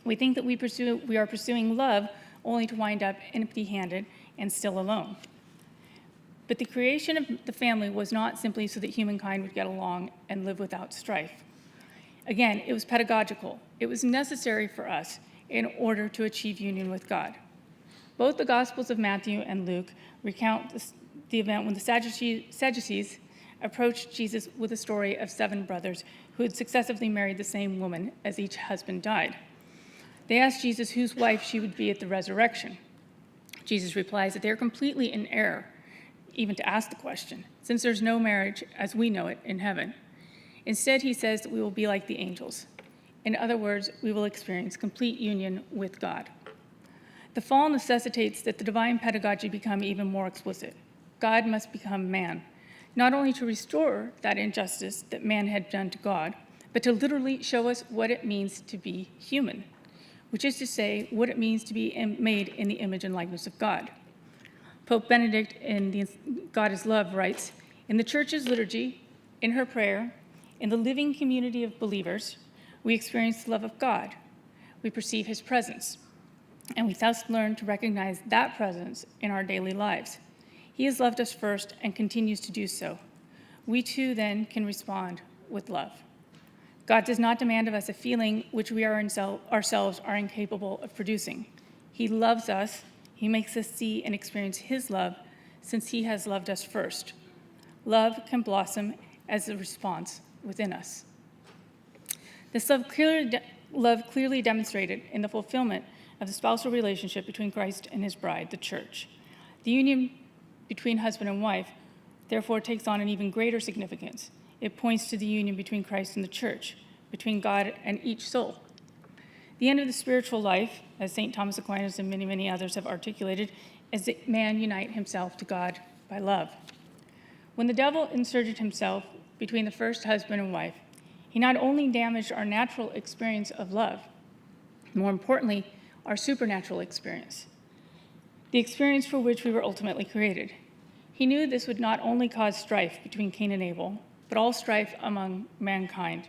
We think that we are pursuing love only to wind up empty-handed and still alone. But the creation of the family was not simply so that humankind would get along and live without strife. Again, it was pedagogical. It was necessary for us in order to achieve union with God. Both the Gospels of Matthew and Luke recount the event when the Sadducees approached Jesus with a story of 7 brothers who had successively married the same woman as each husband died. They asked Jesus whose wife she would be at the resurrection. Jesus replies that they're completely in error, even to ask the question, since there's no marriage as we know it in heaven. Instead, he says that we will be like the angels. In other words, we will experience complete union with God. The fall necessitates that the divine pedagogy become even more explicit. God must become man, not only to restore that injustice that man had done to God, but to literally show us what it means to be human, which is to say, what it means to be made in the image and likeness of God. Pope Benedict in God is Love writes, "In the Church's liturgy, in her prayer, in the living community of believers, we experience the love of God. We perceive his presence, and we thus learn to recognize that presence in our daily lives. He has loved us first and continues to do so. We too then can respond with love. God does not demand of us a feeling which we ourselves are incapable of producing. He loves us. He makes us see and experience his love since he has loved us first. Love can blossom as a response within us." This love clearly demonstrated in the fulfillment of the spousal relationship between Christ and his bride, the church. The union between husband and wife, therefore, takes on an even greater significance. It points to the union between Christ and the church, between God and each soul. The end of the spiritual life, as St. Thomas Aquinas and many, many others have articulated, is that man unite himself to God by love. When the devil inserted himself between the first husband and wife, he not only damaged our natural experience of love, more importantly, our supernatural experience, the experience for which we were ultimately created. He knew this would not only cause strife between Cain and Abel, but all strife among mankind.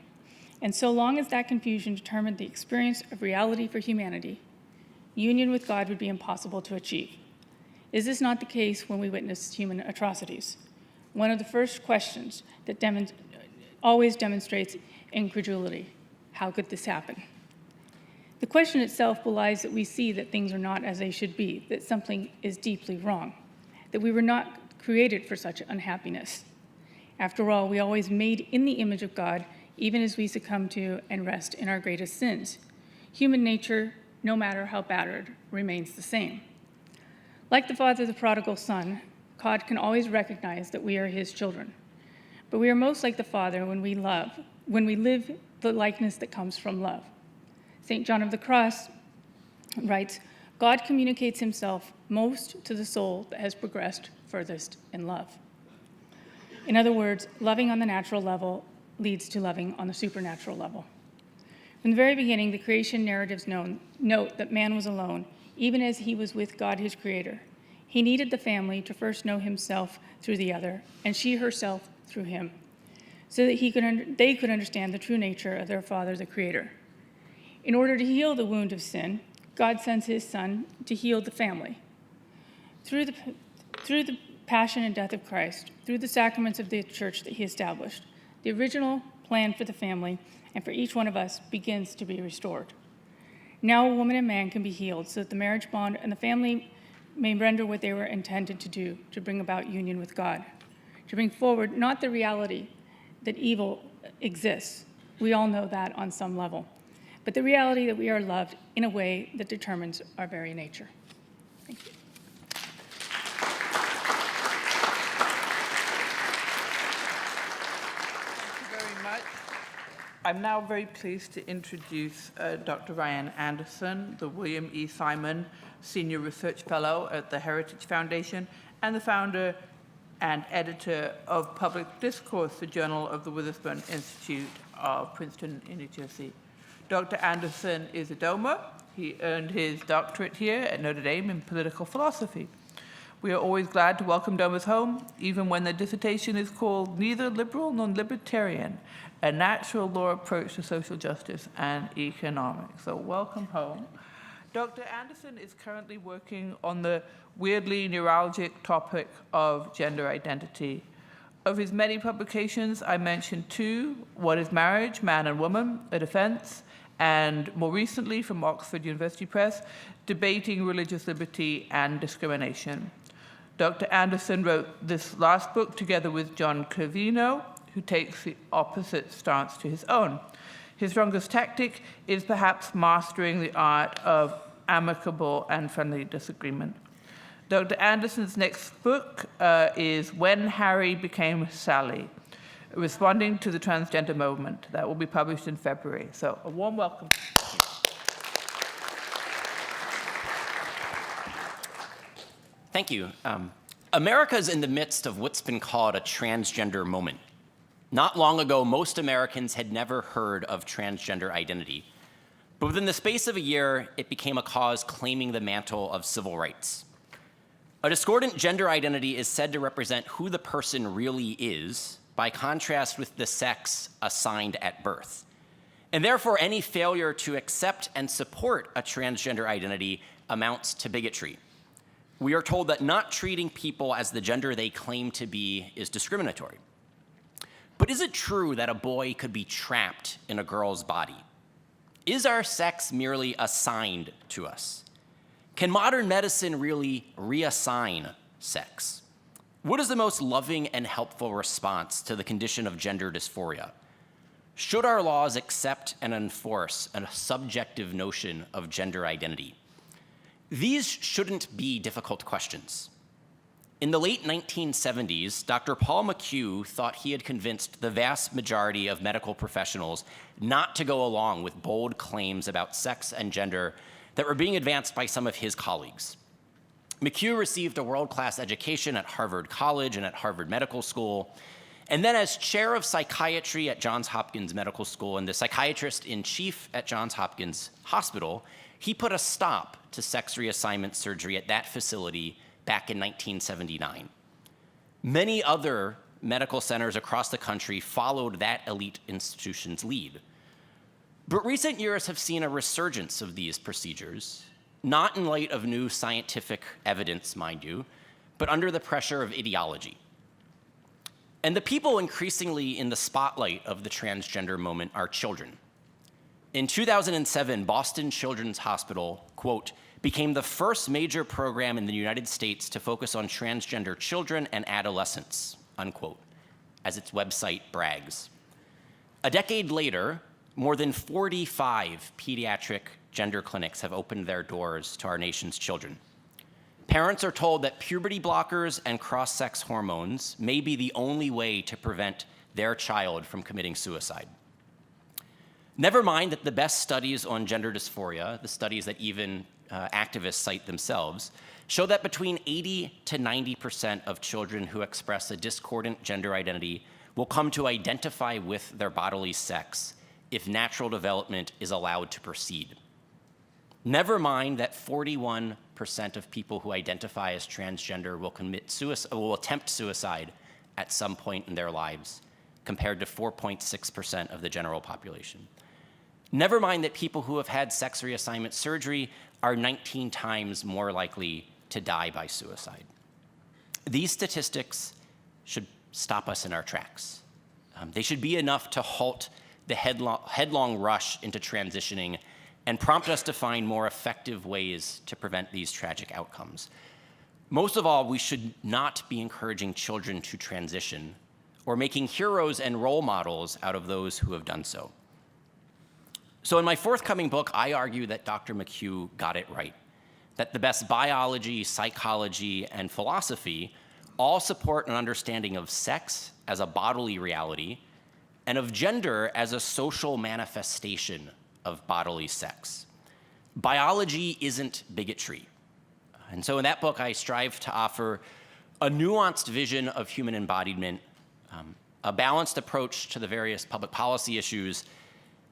And so long as that confusion determined the experience of reality for humanity, union with God would be impossible to achieve. Is this not the case when we witness human atrocities? One of the first questions that always demonstrates incredulity. How could this happen? The question itself belies that we see that things are not as they should be, that something is deeply wrong, that we were not created for such unhappiness. After all, we are always made in the image of God, even as we succumb to and rest in our greatest sins. Human nature, no matter how battered, remains the same. Like the father of the prodigal son, God can always recognize that we are his children. But we are most like the Father when we live the likeness that comes from love. St. John of the Cross writes, "God communicates himself most to the soul that has progressed furthest in love." In other words, loving on the natural level leads to loving on the supernatural level. From the very beginning, the creation narratives note that man was alone, even as he was with God, his creator. He needed the family to first know himself through the other, and she herself through him, so that they could understand the true nature of their Father, the Creator. In order to heal the wound of sin, God sends his Son to heal the family. Through the passion and death of Christ, through the sacraments of the church that he established, the original plan for the family and for each one of us begins to be restored. Now a woman and man can be healed so that the marriage bond and the family may render what they were intended to do, to bring about union with God, to bring forward not the reality that evil exists. We all know that on some level, but the reality that we are loved in a way that determines our very nature. Thank you. Very much. I'm now very pleased to introduce Dr. Ryan Anderson, the William E. Simon Senior Research Fellow at the Heritage Foundation and the founder and editor of Public Discourse, the Journal of the Witherspoon Institute of Princeton in New Jersey. Dr. Anderson is a Doma. He earned his doctorate here at Notre Dame in political philosophy. We are always glad to welcome Domas home, even when the dissertation is called Neither Liberal Nor Libertarian, a natural law approach to social justice and economics. So welcome home. Dr. Anderson is currently working on the weirdly neuralgic topic of gender identity. Of his many publications, I mentioned two: What is Marriage, Man and Woman, A Defense, and more recently from Oxford University Press, Debating Religious Liberty and Discrimination. Dr. Anderson wrote this last book together with John Corvino, who takes the opposite stance to his own. His strongest tactic is perhaps mastering the art of amicable and friendly disagreement. Dr. Anderson's next book is When Harry Became Sally, responding to the transgender movement. That will be published in February. So a warm welcome. Thank you. America is in the midst of what's been called a transgender moment. Not long ago, most Americans had never heard of transgender identity. But within the space of a year, it became a cause claiming the mantle of civil rights. A discordant gender identity is said to represent who the person really is, by contrast with the sex assigned at birth. And therefore, any failure to accept and support a transgender identity amounts to bigotry. We are told that not treating people as the gender they claim to be is discriminatory. But is it true that a boy could be trapped in a girl's body? Is our sex merely assigned to us? Can modern medicine really reassign sex? What is the most loving and helpful response to the condition of gender dysphoria? Should our laws accept and enforce a subjective notion of gender identity? These shouldn't be difficult questions. In the late 1970s, Dr. Paul McHugh thought he had convinced the vast majority of medical professionals not to go along with bold claims about sex and gender that were being advanced by some of his colleagues. McHugh received a world-class education at Harvard College and at Harvard Medical School, and then as chair of psychiatry at Johns Hopkins Medical School and the psychiatrist-in-chief at Johns Hopkins Hospital, he put a stop to sex reassignment surgery at that facility back in 1979. Many other medical centers across the country followed that elite institution's lead. But recent years have seen a resurgence of these procedures, not in light of new scientific evidence, mind you, but under the pressure of ideology. And the people increasingly in the spotlight of the transgender moment are children. In 2007, Boston Children's Hospital, quote, became the first major program in the United States to focus on transgender children and adolescents, unquote, as its website brags. A decade later, more than 45 pediatric gender clinics have opened their doors to our nation's children. Parents are told that puberty blockers and cross-sex hormones may be the only way to prevent their child from committing suicide. Never mind that the best studies on gender dysphoria, the studies that even activists cite themselves, show that between 80 to 90% of children who express a discordant gender identity will come to identify with their bodily sex if natural development is allowed to proceed. Never mind that 41% of people who identify as transgender will attempt suicide at some point in their lives, compared to 4.6% of the general population. Never mind that people who have had sex reassignment surgery are 19 times more likely to die by suicide. These statistics should stop us in our tracks. They should be enough to halt the headlong rush into transitioning and prompt us to find more effective ways to prevent these tragic outcomes. Most of all, we should not be encouraging children to transition or making heroes and role models out of those who have done so. So in my forthcoming book, I argue that Dr. McHugh got it right, that the best biology, psychology, and philosophy all support an understanding of sex as a bodily reality and of gender as a social manifestation of bodily sex. Biology isn't bigotry. And so in that book, I strive to offer a nuanced vision of human embodiment, a balanced approach to the various public policy issues,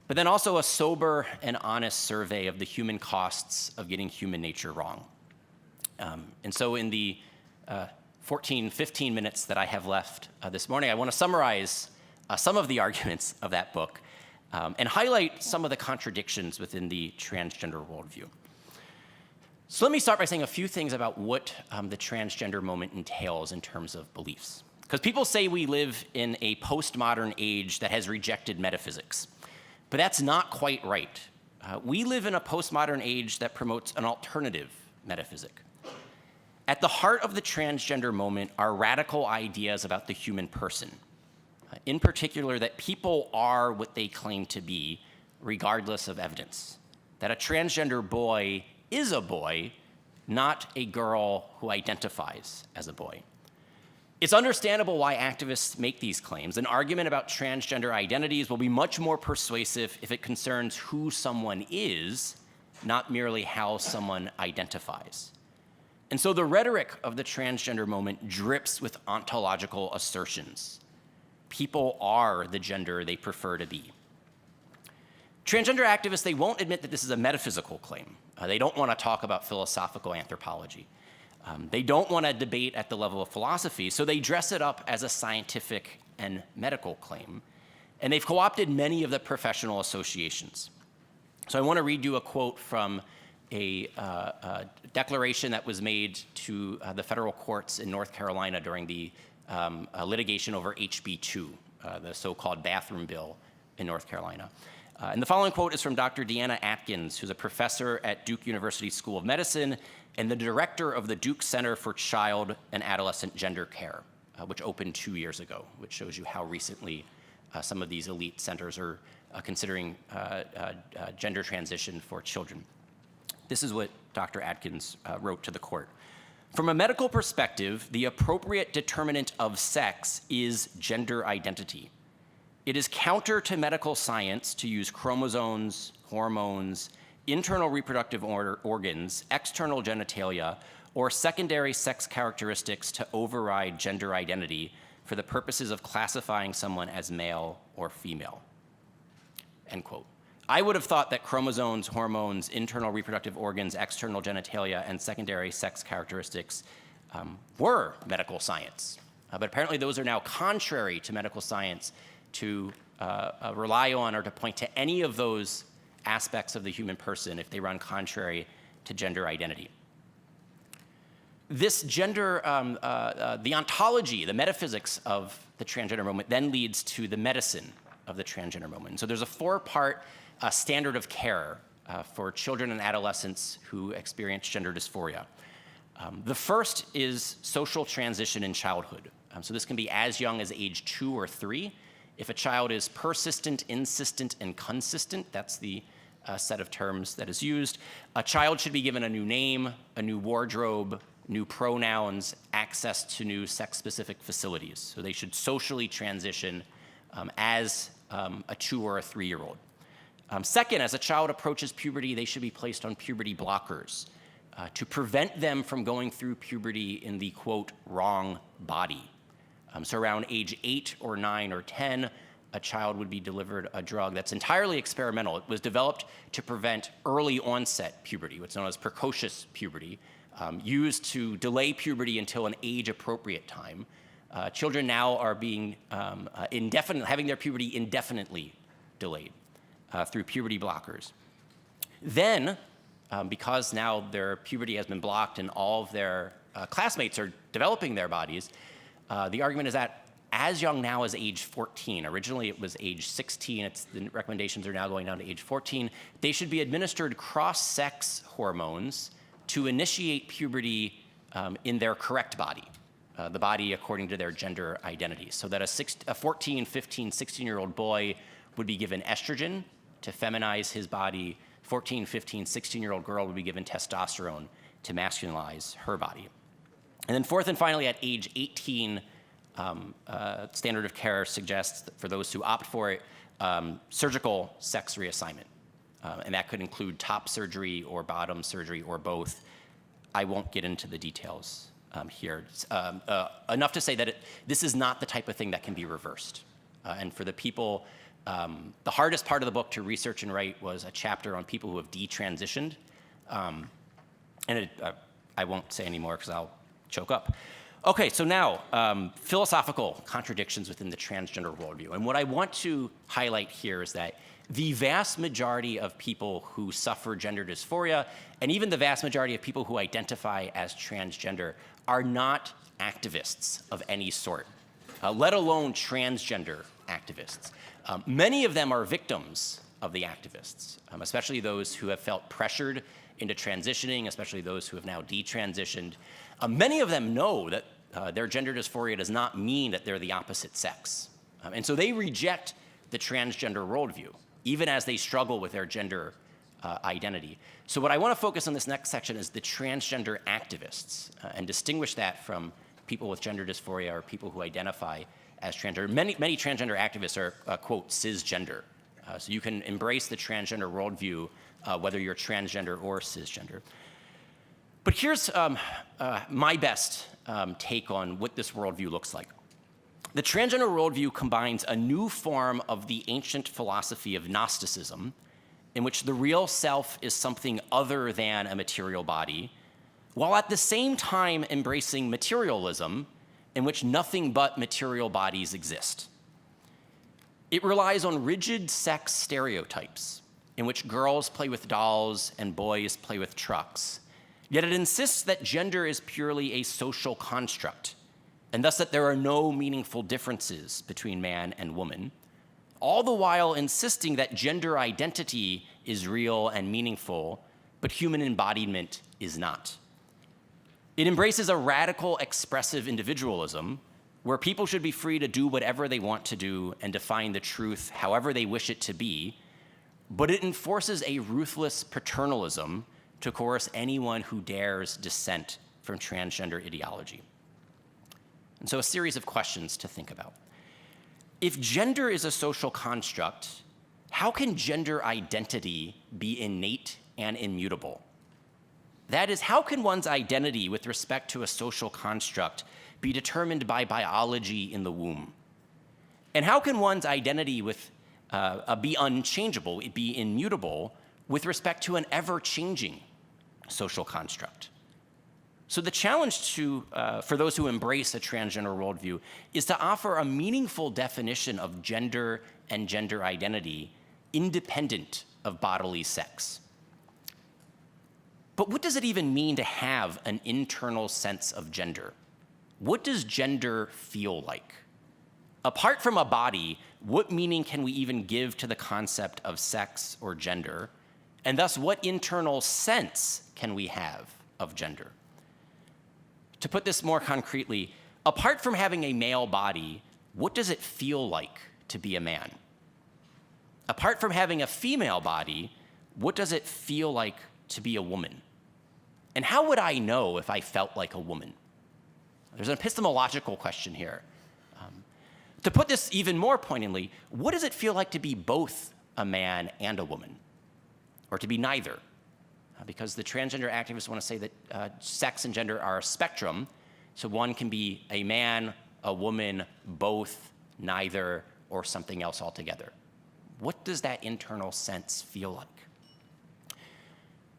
but then also a sober and honest survey of the human costs of getting human nature wrong. And so in the 15 minutes that I have left this morning, I want to summarize some of the arguments of that book and highlight some of the contradictions within the transgender worldview. So let me start by saying a few things about what the transgender moment entails in terms of beliefs. Because people say we live in a postmodern age that has rejected metaphysics. But that's not quite right. We live in a postmodern age that promotes an alternative metaphysic. At the heart of the transgender moment are radical ideas about the human person. In particular, that people are what they claim to be, regardless of evidence. That a transgender boy is a boy, not a girl who identifies as a boy. It's understandable why activists make these claims. An argument about transgender identities will be much more persuasive if it concerns who someone is, not merely how someone identifies. And so the rhetoric of the transgender moment drips with ontological assertions. People are the gender they prefer to be. Transgender activists, they won't admit that this is a metaphysical claim. They don't want to talk about philosophical anthropology. They don't want to debate at the level of philosophy, so they dress it up as a scientific and medical claim. And they've co-opted many of the professional associations. So I want to read you a quote from a declaration that was made to the federal courts in North Carolina during the litigation over HB 2, the so-called bathroom bill in North Carolina. And the following quote is from Dr. Deanna Atkins, who's a professor at Duke University School of Medicine and the director of the Duke Center for Child and Adolescent Gender Care, which opened 2 years ago, which shows you how recently some of these elite centers are considering gender transition for children. This is what Dr. Atkins wrote to the court. From a medical perspective, the appropriate determinant of sex is gender identity. It is counter to medical science to use chromosomes, hormones, internal reproductive organs, external genitalia, or secondary sex characteristics to override gender identity for the purposes of classifying someone as male or female. End quote. I would have thought that chromosomes, hormones, internal reproductive organs, external genitalia, and secondary sex characteristics were medical science. But apparently those are now contrary to medical science to rely on or to point to any of those aspects of the human person if they run contrary to gender identity. This gender, the ontology, the metaphysics of the transgender moment then leads to the medicine of the transgender moment. So there's a four-part standard of care for children and adolescents who experience gender dysphoria. The first is social transition in childhood. So this can be as young as age 2 or 3. If a child is persistent, insistent, and consistent, that's the set of terms that is used, a child should be given a new name, a new wardrobe, new pronouns, access to new sex-specific facilities. So they should socially transition as a 2 or a 3-year-old. Second, as a child approaches puberty, they should be placed on puberty blockers to prevent them from going through puberty in the, quote, wrong body. So around age 8 or 9 or 10, a child would be delivered a drug that's entirely experimental. It was developed to prevent early onset puberty, what's known as precocious puberty, used to delay puberty until an age-appropriate time. Children now are being having their puberty indefinitely delayed through puberty blockers. Then, because now their puberty has been blocked and all of their classmates are developing their bodies, the argument is that as young now as age 14, originally it was age 16, the recommendations are now going down to age 14, they should be administered cross-sex hormones to initiate puberty in their correct body, the body according to their gender identity. So that a 14, 15, 16-year-old boy would be given estrogen to feminize his body. 14, 15, 16-year-old girl would be given testosterone to masculinize her body. And then fourth and finally, at age 18, standard of care suggests that for those who opt for it, surgical sex reassignment. And that could include top surgery or bottom surgery or both. I won't get into the details here. Enough to say that this is not the type of thing that can be reversed. And for the people, the hardest part of the book to research and write was a chapter on people who have detransitioned. I won't say any more because I'll choke up. Okay, so now, philosophical contradictions within the transgender worldview. And what I want to highlight here is that the vast majority of people who suffer gender dysphoria, and even the vast majority of people who identify as transgender, are not activists of any sort, let alone transgender activists. Many of them are victims of the activists, especially those who have felt pressured into transitioning, especially those who have now detransitioned. Many of them know that their gender dysphoria does not mean that they're the opposite sex. And so they reject the transgender worldview, even as they struggle with their gender identity. So what I want to focus on this next section is the transgender activists and distinguish that from people with gender dysphoria or people who identify as transgender. Many transgender activists are, quote, cisgender. So you can embrace the transgender worldview whether you're transgender or cisgender. But here's my best take on what this worldview looks like. The transgender worldview combines a new form of the ancient philosophy of Gnosticism, in which the real self is something other than a material body, while at the same time embracing materialism, in which nothing but material bodies exist. It relies on rigid sex stereotypes, in which girls play with dolls and boys play with trucks. Yet it insists that gender is purely a social construct, and thus that there are no meaningful differences between man and woman, all the while insisting that gender identity is real and meaningful, but human embodiment is not. It embraces a radical expressive individualism, where people should be free to do whatever they want to do and define the truth however they wish it to be, but it enforces a ruthless paternalism to coerce anyone who dares dissent from transgender ideology. And so a series of questions to think about. If gender is a social construct, how can gender identity be innate and immutable? That is, how can one's identity with respect to a social construct be determined by biology in the womb? And how can one's identity be unchangeable, be immutable, with respect to an ever-changing social construct? So the challenge for those who embrace a transgender worldview is to offer a meaningful definition of gender and gender identity independent of bodily sex. But what does it even mean to have an internal sense of gender? What does gender feel like? Apart from a body, what meaning can we even give to the concept of sex or gender? And thus, what internal sense can we have of gender? To put this more concretely, apart from having a male body, what does it feel like to be a man? Apart from having a female body, what does it feel like to be a woman? And how would I know if I felt like a woman? There's an epistemological question here. To put this even more poignantly, what does it feel like to be both a man and a woman? Or to be neither? Because the transgender activists want to say that sex and gender are a spectrum, so one can be a man, a woman, both, neither, or something else altogether. What does that internal sense feel like?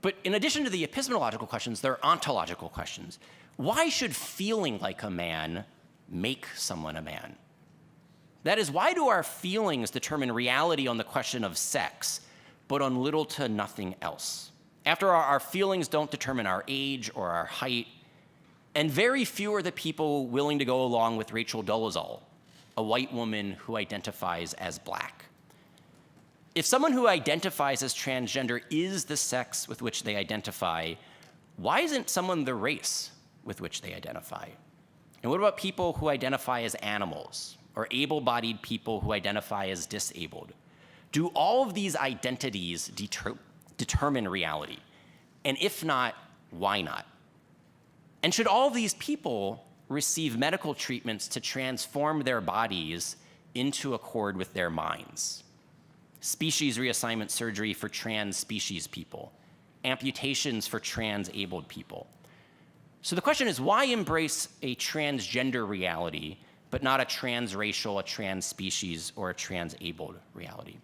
But in addition to the epistemological questions, there are ontological questions. Why should feeling like a man make someone a man? That is, why do our feelings determine reality on the question of sex, but on little to nothing else? After all, our feelings don't determine our age or our height, and very few are the people willing to go along with Rachel Dolezal, a white woman who identifies as black. If someone who identifies as transgender is the sex with which they identify, why isn't someone the race with which they identify? And what about people who identify as animals, or able-bodied people who identify as disabled? Do all of these identities determine reality? And if not, why not? And should all of these people receive medical treatments to transform their bodies into accord with their minds? Species reassignment surgery for trans species people, amputations for trans-abled people. So the question is, why embrace a transgender reality, but not a transracial, a trans species, or a transabled reality?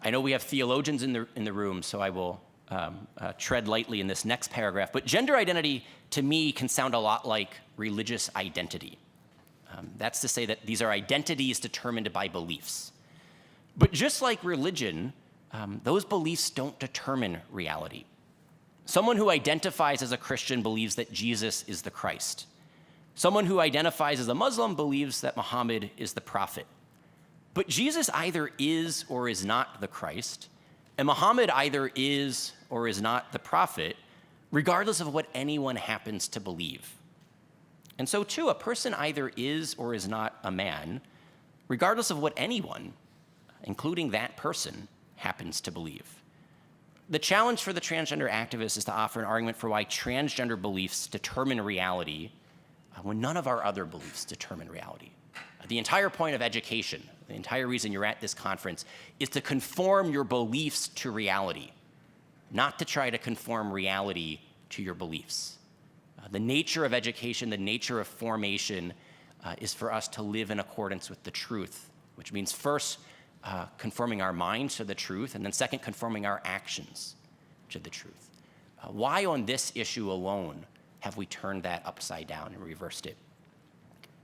I know we have theologians in the room, so I will tread lightly in this next paragraph. But gender identity, to me, can sound a lot like religious identity. That's to say that these are identities determined by beliefs. But just like religion, those beliefs don't determine reality. Someone who identifies as a Christian believes that Jesus is the Christ. Someone who identifies as a Muslim believes that Muhammad is the prophet. But Jesus either is or is not the Christ, and Muhammad either is or is not the prophet, regardless of what anyone happens to believe. And so, too, a person either is or is not a man, regardless of what anyone, including that person, happens to believe. The challenge for the transgender activist is to offer an argument for why transgender beliefs determine reality when none of our other beliefs determine reality. The entire point of education, the entire reason you're at this conference, is to conform your beliefs to reality, not to try to conform reality to your beliefs. The nature of education, the nature of formation, is for us to live in accordance with the truth, which means first, conforming our minds to the truth, and then second, conforming our actions to the truth. Why on this issue alone have we turned that upside down and reversed it?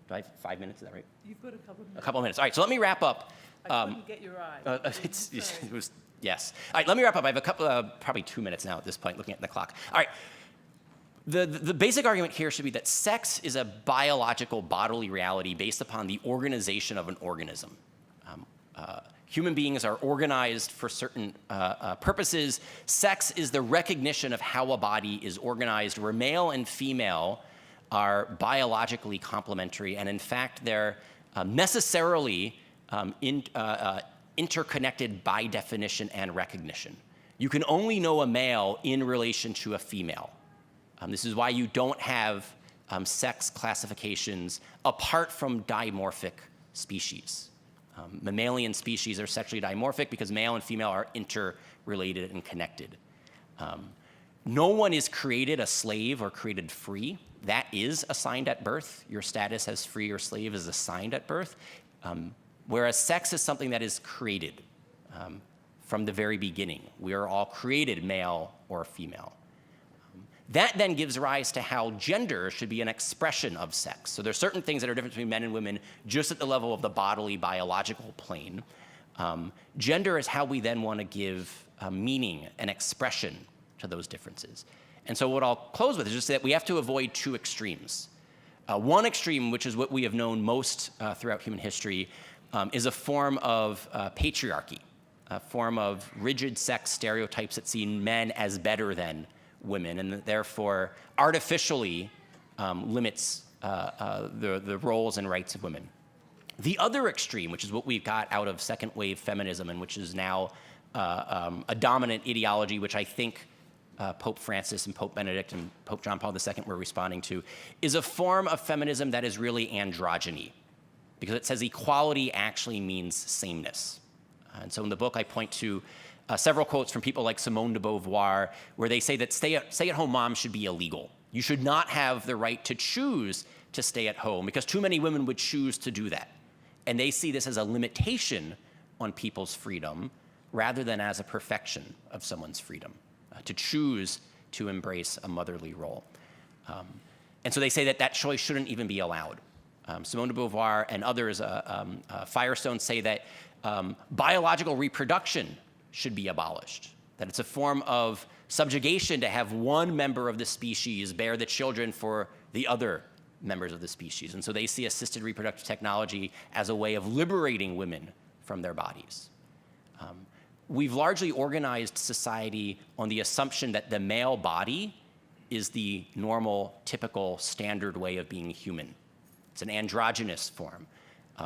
Do I have 5 minutes, is that right? You've got a couple of minutes. A couple of minutes. All right, so let me wrap up. I couldn't get your eye. It was, yes. All right, let me wrap up. I have a couple, probably 2 minutes now at this point, looking at the clock. All right, the basic argument here should be that sex is a biological bodily reality based upon the organization of an organism. Human beings are organized for certain purposes. Sex is the recognition of how a body is organized, where male and female are biologically complementary, and in fact, they're necessarily interconnected by definition and recognition. You can only know a male in relation to a female. This is why you don't have sex classifications apart from dimorphic species. Mammalian species are sexually dimorphic because male and female are interrelated and connected. No one is created a slave or created free. That is assigned at birth. Your status as free or slave is assigned at birth, whereas sex is something that is created from the very beginning. We are all created male or female. That then gives rise to how gender should be an expression of sex. So there's certain things that are different between men and women just at the level of the bodily, biological plane. Gender is how we then want to give meaning and expression to those differences. And so what I'll close with is just that we have to avoid two extremes. One extreme, which is what we have known most throughout human history, is a form of patriarchy, a form of rigid sex stereotypes that see men as better than women, and therefore artificially limits the roles and rights of women. The other extreme, which is what we've got out of second wave feminism, and which is now a dominant ideology, which I think Pope Francis and Pope Benedict and Pope John Paul II were responding to, is a form of feminism that is really androgyny, because it says equality actually means sameness. And so in the book, I point to several quotes from people like Simone de Beauvoir, where they say that stay-at-home moms should be illegal. You should not have the right to choose to stay at home, because too many women would choose to do that. And they see this as a limitation on people's freedom rather than as a perfection of someone's freedom, to choose to embrace a motherly role. And so they say that that choice shouldn't even be allowed. Simone de Beauvoir and others, Firestone, say that biological reproduction should be abolished, that it's a form of subjugation to have one member of the species bear the children for the other members of the species. And so they see assisted reproductive technology as a way of liberating women from their bodies. We've largely organized society on the assumption that the male body is the normal, typical, standard way of being human. It's an androgynous form.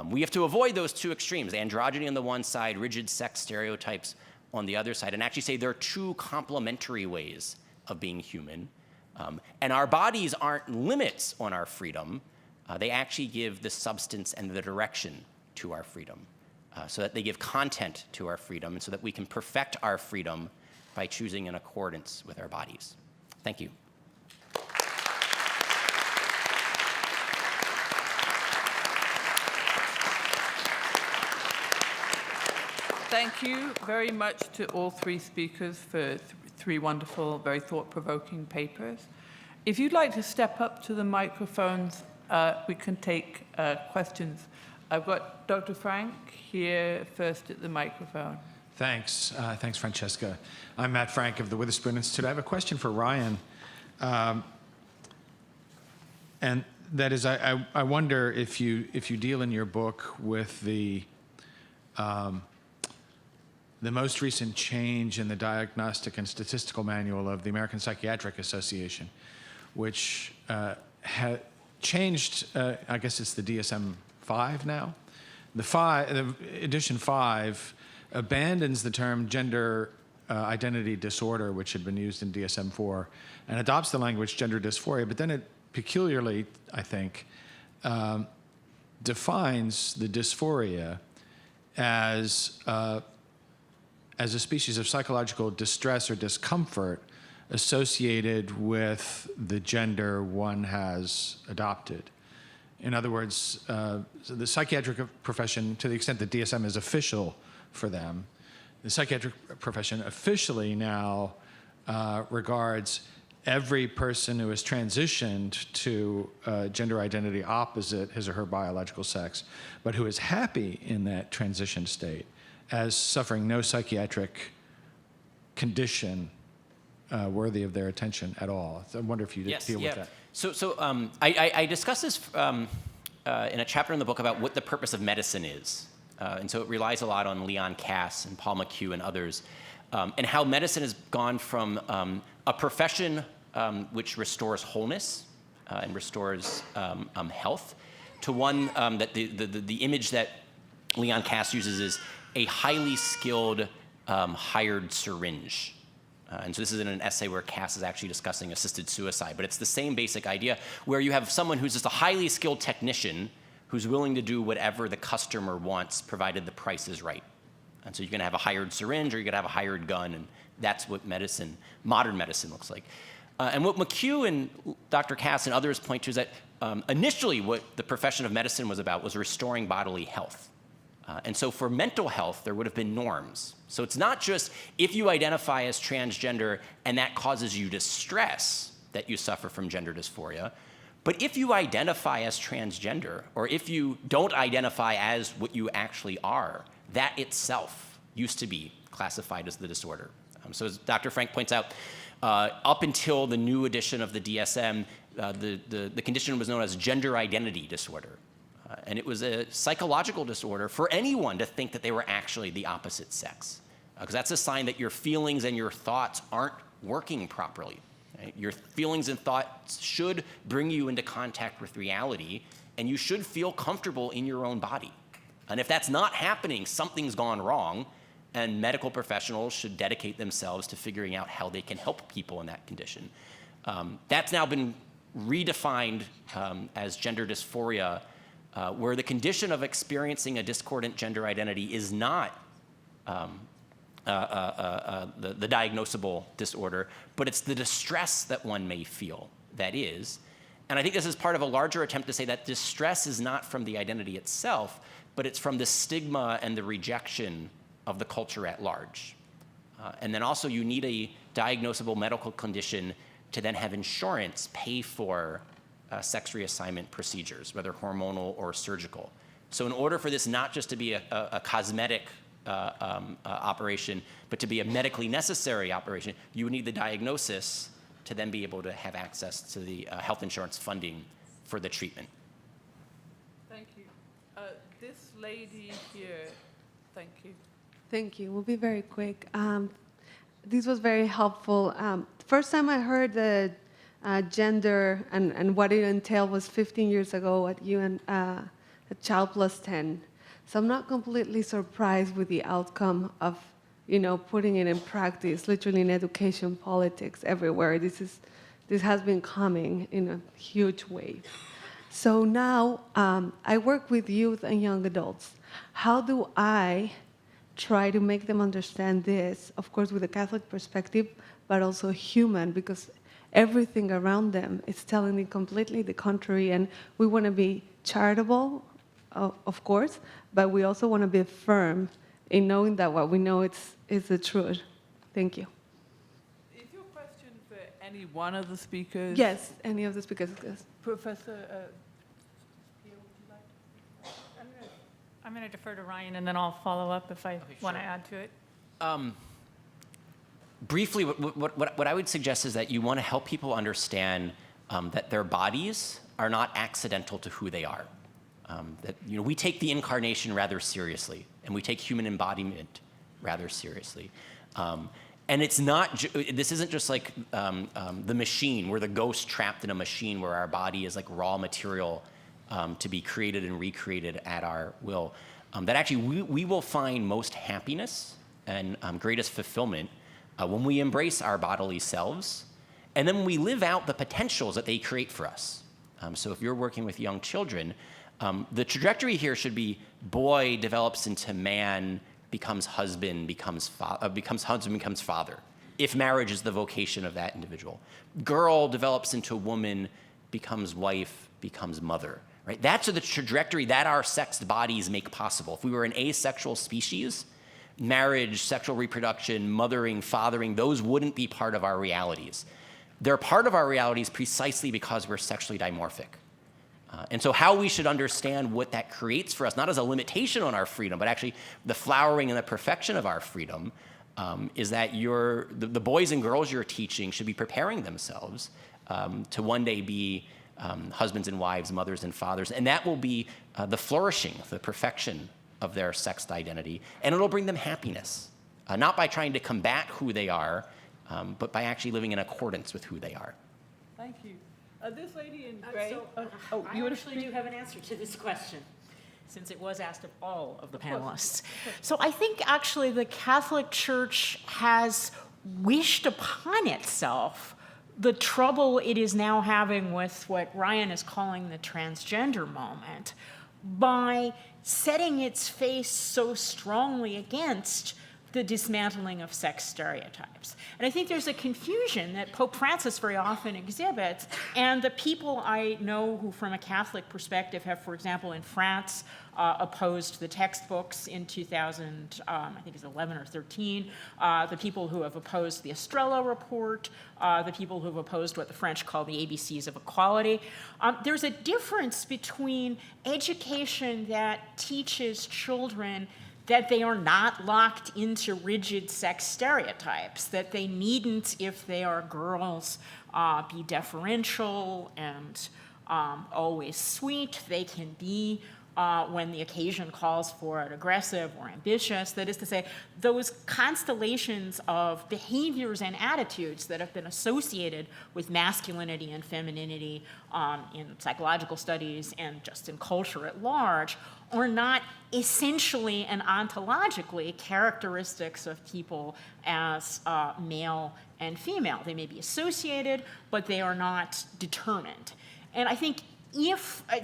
We have to avoid those two extremes, androgyny on the one side, rigid sex stereotypes on the other side, and actually say there are two complementary ways of being human. And our bodies aren't limits on our freedom. They actually give the substance and the direction to our freedom, so that they give content to our freedom, and so that we can perfect our freedom by choosing in accordance with our bodies. Thank you. Thank you very much to all three speakers for three wonderful, very thought-provoking papers. If you'd like to step up to the microphones, we can take questions. I've got Dr. Frank here first at the microphone. Thanks. Thanks, Francesca. I'm Matt Frank of the Witherspoon Institute. I have a question for Ryan. And that is, I wonder if you deal in your book with the most recent change in the Diagnostic and Statistical Manual of the American Psychiatric Association, which changed, I guess it's the DSM-5 now. The edition 5 abandons the term gender identity disorder, which had been used in DSM-4, and adopts the language gender dysphoria, but then it peculiarly, I think, defines the dysphoria as a species of psychological distress or discomfort associated with the gender one has adopted. In other words, so the psychiatric profession, to the extent that DSM is official for them, the psychiatric profession officially now regards every person who has transitioned to gender identity opposite his or her biological sex, but who is happy in that transition state, as suffering no psychiatric condition worthy of their attention at all. So I wonder if you deal with that. So I discuss this in a chapter in the book about what the purpose of medicine is. And so it relies a lot on Leon Kass and Paul McHugh and others, and how medicine has gone from a profession which restores wholeness and restores health to one that the image that Leon Kass uses is a highly skilled hired syringe. And so this is in an essay where Kass is actually discussing assisted suicide, but it's the same basic idea where you have someone who's just a highly skilled technician who's willing to do whatever the customer wants, provided the price is right. And so you're gonna have a hired syringe or you're gonna have a hired gun, and that's what medicine, modern medicine looks like. And what McHugh and Dr. Kass and others point to is that initially what the profession of medicine was about was restoring bodily health. And so for mental health, there would have been norms. So it's not just if you identify as transgender and that causes you distress that you suffer from gender dysphoria, but if you identify as transgender, or if you don't identify as what you actually are, that itself used to be classified as the disorder. So as Dr. Frank points out, up until the new edition of the DSM, the condition was known as gender identity disorder. And it was a psychological disorder for anyone to think that they were actually the opposite sex. Because that's a sign that your feelings and your thoughts aren't working properly. Right? Your feelings and thoughts should bring you into contact with reality, and you should feel comfortable in your own body. And if that's not happening, something's gone wrong, and medical professionals should dedicate themselves to figuring out how they can help people in that condition. That's now been redefined as gender dysphoria, where the condition of experiencing a discordant gender identity is not the diagnosable disorder, but it's the distress that one may feel that is. And I think this is part of a larger attempt to say that distress is not from the identity itself, but it's from the stigma and the rejection of the culture at large. And then also you need a diagnosable medical condition to then have insurance pay for sex reassignment procedures, whether hormonal or surgical. So in order for this not just to be a cosmetic operation, but to be a medically necessary operation, you would need the diagnosis to then be able to have access to the health insurance funding for the treatment. Thank you. This lady here, thank you. Thank you. We'll be very quick. This was very helpful. First time I heard the gender and what it entailed was 15 years ago at UN, at Child Plus 10. So I'm not completely surprised with the outcome of, putting it in practice, literally in education, politics, everywhere. This has been coming in a huge wave. So now I work with youth and young adults. How do I try to make them understand this, of course, with a Catholic perspective, but also human, because everything around them is telling me completely the contrary, and we want to be charitable, of course, but we also want to be firm in knowing that what we know is the truth. Thank you. Is your question for any one of the speakers? Yes, any of the speakers. Yes. Professor Pia, would you like? I'm going to defer to Ryan, and then I'll follow up if I want to add to it. Briefly, what I would suggest is that you want to help people understand that their bodies are not accidental to who they are. That we take the incarnation rather seriously, and we take human embodiment rather seriously. And it's not. This isn't just like the machine. We're the ghost trapped in a machine where our body is like raw material to be created and recreated at our will. That actually we will find most happiness and greatest fulfillment when we embrace our bodily selves, and then when we live out the potentials that they create for us. So if you're working with young children, the trajectory here should be boy develops into man, becomes husband, becomes father, if marriage is the vocation of that individual. Girl develops into woman, becomes wife, becomes mother. Right? That's the trajectory that our sexed bodies make possible. If we were an asexual species, marriage, sexual reproduction, mothering, fathering, those wouldn't be part of our realities. They're part of our realities precisely because we're sexually dimorphic. And so how we should understand what that creates for us, not as a limitation on our freedom, but actually the flowering and the perfection of our freedom, is that the boys and girls you're teaching should be preparing themselves to one day be husbands and wives, mothers and fathers, and that will be the flourishing, the perfection of their sexed identity, and it'll bring them happiness, not by trying to combat who they are, but by actually living in accordance with who they are. Thank you. This lady in gray. I actually do have an answer to this question, since it was asked of all of the panelists. So I think actually the Catholic Church has wished upon itself the trouble it is now having with what Ryan is calling the transgender moment by setting its face so strongly against the dismantling of sex stereotypes. And I think there's a confusion that Pope Francis very often exhibits, and the people I know who from a Catholic perspective have, for example, in France, opposed the textbooks in 2000, I think it's 11 or 13, the people who have opposed the Estrella report, the people who have opposed what the French call the ABCs of equality. There's a difference between education that teaches children that they are not locked into rigid sex stereotypes, that they needn't, if they are girls, be deferential and always sweet. They can be, when the occasion calls for it, aggressive or ambitious. That is to say, those constellations of behaviors and attitudes that have been associated with masculinity and femininity in psychological studies and just in culture at large are not essentially and ontologically characteristics of people as male and female. They may be associated, but they are not determined. And I think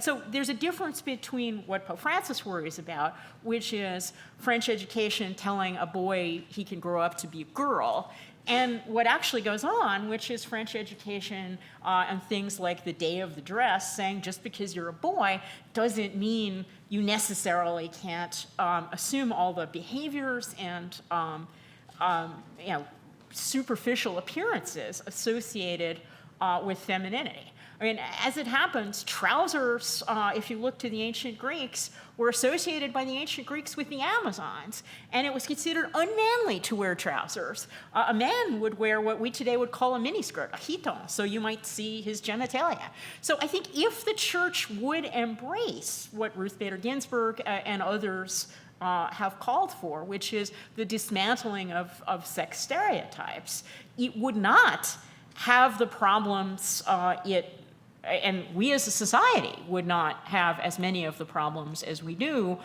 so there's a difference between what Pope Francis worries about, which is French education telling a boy he can grow up to be a girl, and what actually goes on, which is French education and things like the day of the dress, saying just because you're a boy doesn't mean you necessarily can't assume all the behaviors and superficial appearances associated with femininity. I mean, as it happens, trousers, if you look to the ancient Greeks, were associated by the ancient Greeks with the Amazons, and it was considered unmanly to wear trousers. A man would wear what we today would call a miniskirt, a chiton, so you might see his genitalia. So I think if the church would embrace what Ruth Bader Ginsburg and others have called for, which is the dismantling of sex stereotypes, it would not have the problems and we as a society would not have as many of the problems as we do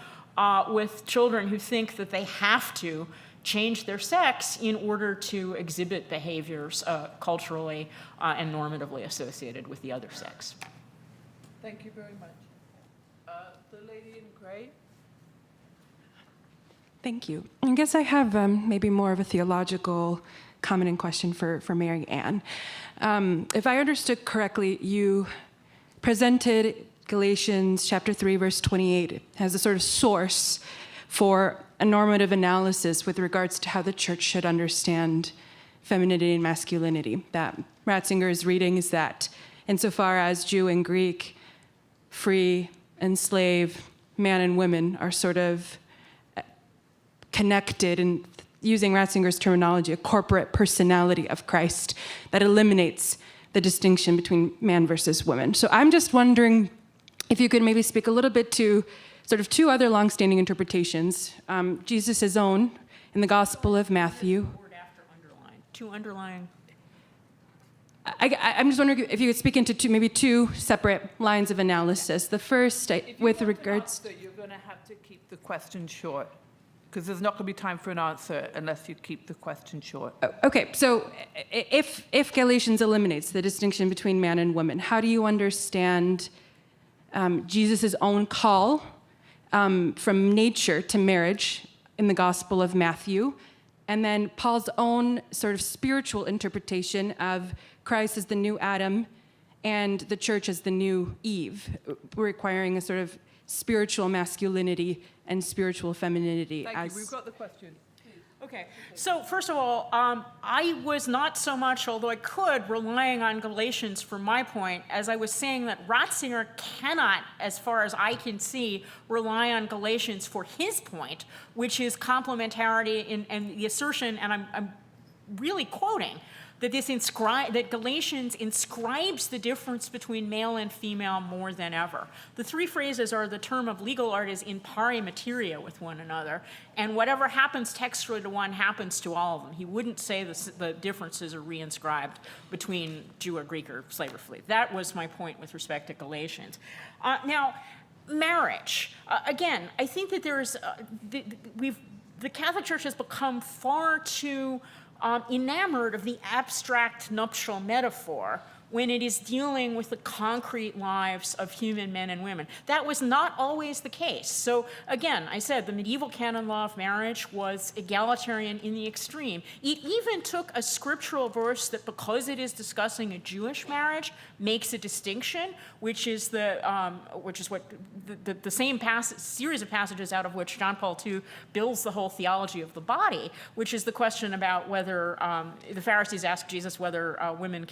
with children who think that they have to change their sex in order to exhibit behaviors culturally and normatively associated with the other sex. Thank you very much. The lady in gray. Thank you. I guess I have maybe more of a theological comment and question for Mary Ann. If I understood correctly, you presented Galatians chapter 3, verse 28 as a sort of source for a normative analysis with regards to how the church should understand femininity and masculinity. That Ratzinger's reading is that insofar as Jew and Greek, free and slave, man and women are sort of connected, and using Ratzinger's terminology, a corporate personality of Christ that eliminates the distinction between man versus woman. So I'm just wondering if you could maybe speak a little bit to sort of two other longstanding interpretations, Jesus' own in the Gospel of Matthew. Word after underline. Two underline. I'm just wondering if you could speak into maybe two separate lines of analysis. The first, with regards... You're going to have to keep the question short, because there's not going to be time for an answer unless you keep the question short. Okay, so if Galatians eliminates the distinction between man and woman, how do you understand Jesus' own call from nature to marriage in the Gospel of Matthew, and then Paul's own sort of spiritual interpretation of Christ as the new Adam and the church as the new Eve, requiring a sort of spiritual masculinity and spiritual femininity? Thank you. We've got the question. Okay, so first of all, I was not so much, although I could, relying on Galatians for my point, as I was saying that Ratzinger cannot, as far as I can see, rely on Galatians for his point, which is complementarity and the assertion, and I'm really quoting, that Galatians inscribes the difference between male and female more than ever. The three phrases are the term of legal art is in pari materia with one another, and whatever happens textually to one happens to all of them. He wouldn't say the differences are reinscribed between Jew or Greek or slave or free. That was my point with respect to Galatians. Now, marriage. Again, I think that there is, the Catholic Church has become far too enamored of the abstract nuptial metaphor when it is dealing with the concrete lives of human men and women. That was not always the case. So again, I said the medieval canon law of marriage was egalitarian in the extreme. It even took a scriptural verse that, because it is discussing a Jewish marriage, makes a distinction, which is what the same series of passages out of which John Paul II builds the whole theology of the body, which is the question about whether the Pharisees ask Jesus whether men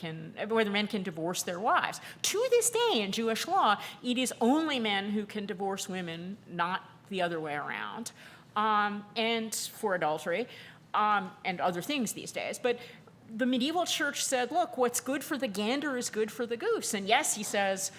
can divorce their wives. To this day in Jewish law, it is only men who can divorce women, not the other way around, and for adultery, and other things these days. But the medieval church said, look, what's good for the gander is good for the goose. And yes, he says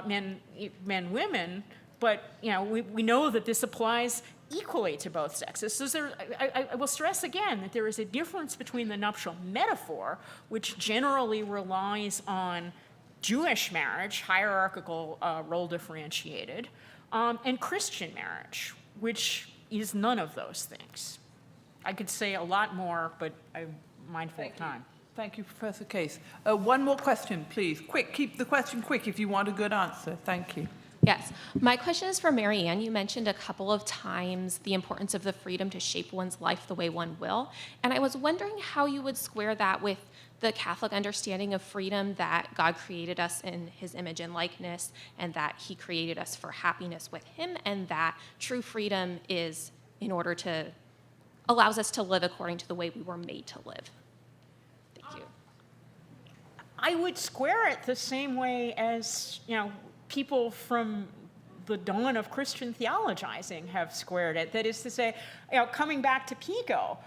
men, women, but we know that this applies equally to both sexes. So I will stress again that there is a difference between the nuptial metaphor, which generally relies on Jewish marriage, hierarchical, role differentiated, and Christian marriage, which is none of those things. I could say a lot more, but I'm mindful of time. Thank you, Professor Case. One more question, please. Quick, keep the question quick if you want a good answer. Thank you. Yes. My question is for Mary Ann. You mentioned a couple of times the importance of the freedom to shape one's life the way one will. And I was wondering how you would square that with the Catholic understanding of freedom, that God created us in his image and likeness, and that he created us for happiness with him, and that true freedom is allows us to live according to the way we were made to live. Thank you. I would square it the same way as, people from the dawn of Christian theologizing have squared it. That is to say, coming back to Pico,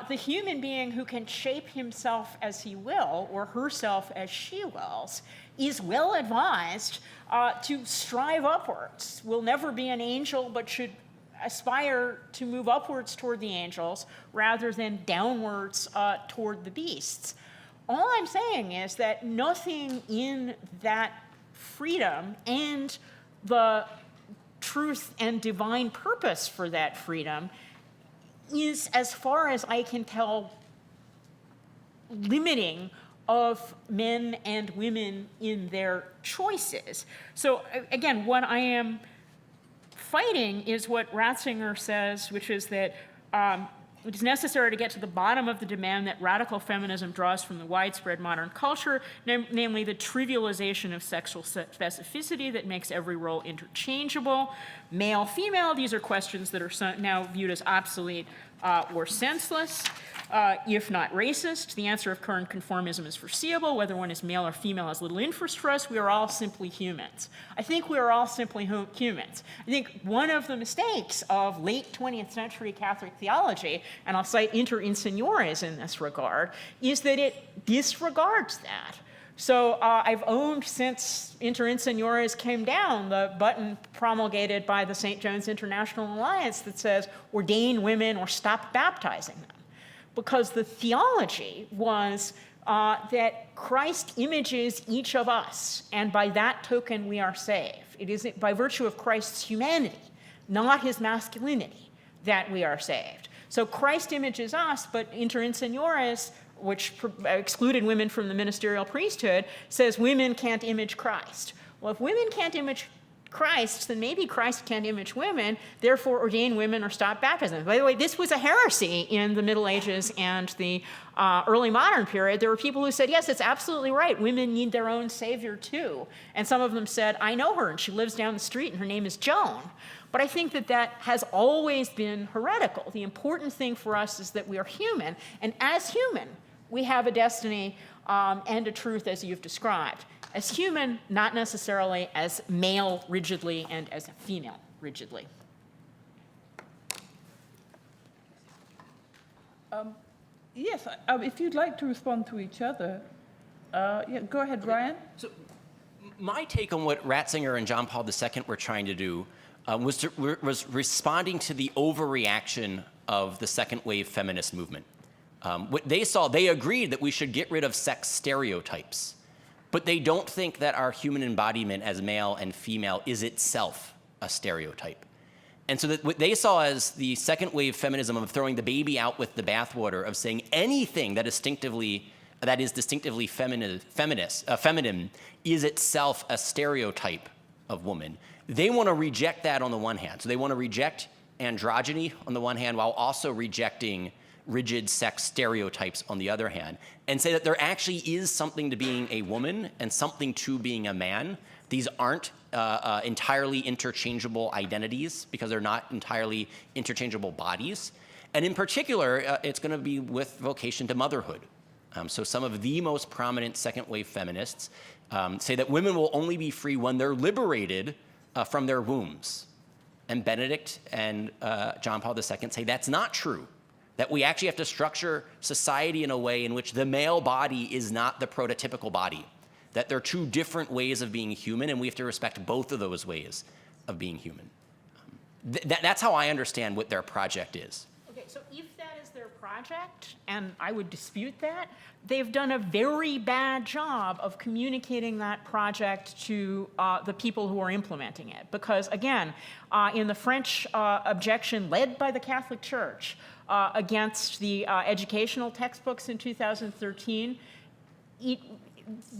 the human being who can shape himself as he will, or herself as she wills, is well advised to strive upwards. Will never be an angel, but should aspire to move upwards toward the angels rather than downwards toward the beasts. All I'm saying is that nothing in that freedom and the truth and divine purpose for that freedom is, as far as I can tell, limiting of men and women in their choices. So again, what I am fighting is what Ratzinger says, which is that It is necessary to get to the bottom of the demand that radical feminism draws from the widespread modern culture, namely the trivialization of sexual specificity that makes every role interchangeable. Male, female, these are questions that are now viewed as obsolete or senseless. If not racist, the answer of current conformism is foreseeable. Whether one is male or female has little interest for us. We are all simply humans. I think we are all simply humans. I think one of the mistakes of late 20th century Catholic theology, and I'll cite Inter Insignores in this regard, is that it disregards that. So I've owned, since Inter Insignores came down, the button promulgated by the St. John's International Alliance that says, ordain women or stop baptizing them. Because the theology was that Christ images each of us, and by that token we are saved. It is by virtue of Christ's humanity, not his masculinity, that we are saved. So Christ images us, but Inter Insignores, which excluded women from the ministerial priesthood, says women can't image Christ. Well, if women can't image Christ, then maybe Christ can't image women, therefore ordain women or stop baptizing them. By the way, this was a heresy in the Middle Ages and the early modern period. There were people who said, yes, it's absolutely right, women need their own savior too. And some of them said, I know her and she lives down the street and her name is Joan. But I think that that has always been heretical. The important thing for us is that we are human, and as human, we have a destiny and a truth as you've described. As human, not necessarily as male rigidly and as female rigidly. Yes, if you'd like to respond to each other, yeah, go ahead, Ryan. So my take on what Ratzinger and John Paul II were trying to do was responding to the overreaction of the second wave feminist movement. What they saw, they agreed that we should get rid of sex stereotypes. But they don't think that our human embodiment as male and female is itself a stereotype. And so that what they saw as the second wave feminism of throwing the baby out with the bathwater, of saying anything that is distinctively feminine is itself a stereotype of woman. They want to reject that on the one hand. So they want to reject androgyny on the one hand, while also rejecting rigid sex stereotypes on the other hand, and say that there actually is something to being a woman and something to being a man. These aren't entirely interchangeable identities because they're not entirely interchangeable bodies. And in particular, it's going to be with vocation to motherhood. So some of the most prominent second wave feminists say that women will only be free when they're liberated from their wombs. And Benedict and John Paul II say that's not true. That we actually have to structure society in a way in which the male body is not the prototypical body. That there are two different ways of being human, and we have to respect both of those ways of being human. That's how I understand what their project is. Okay, so if that is their project, and I would dispute that, they've done a very bad job of communicating that project to the people who are implementing it. Because again, in the French objection led by the Catholic Church, against the educational textbooks in 2013,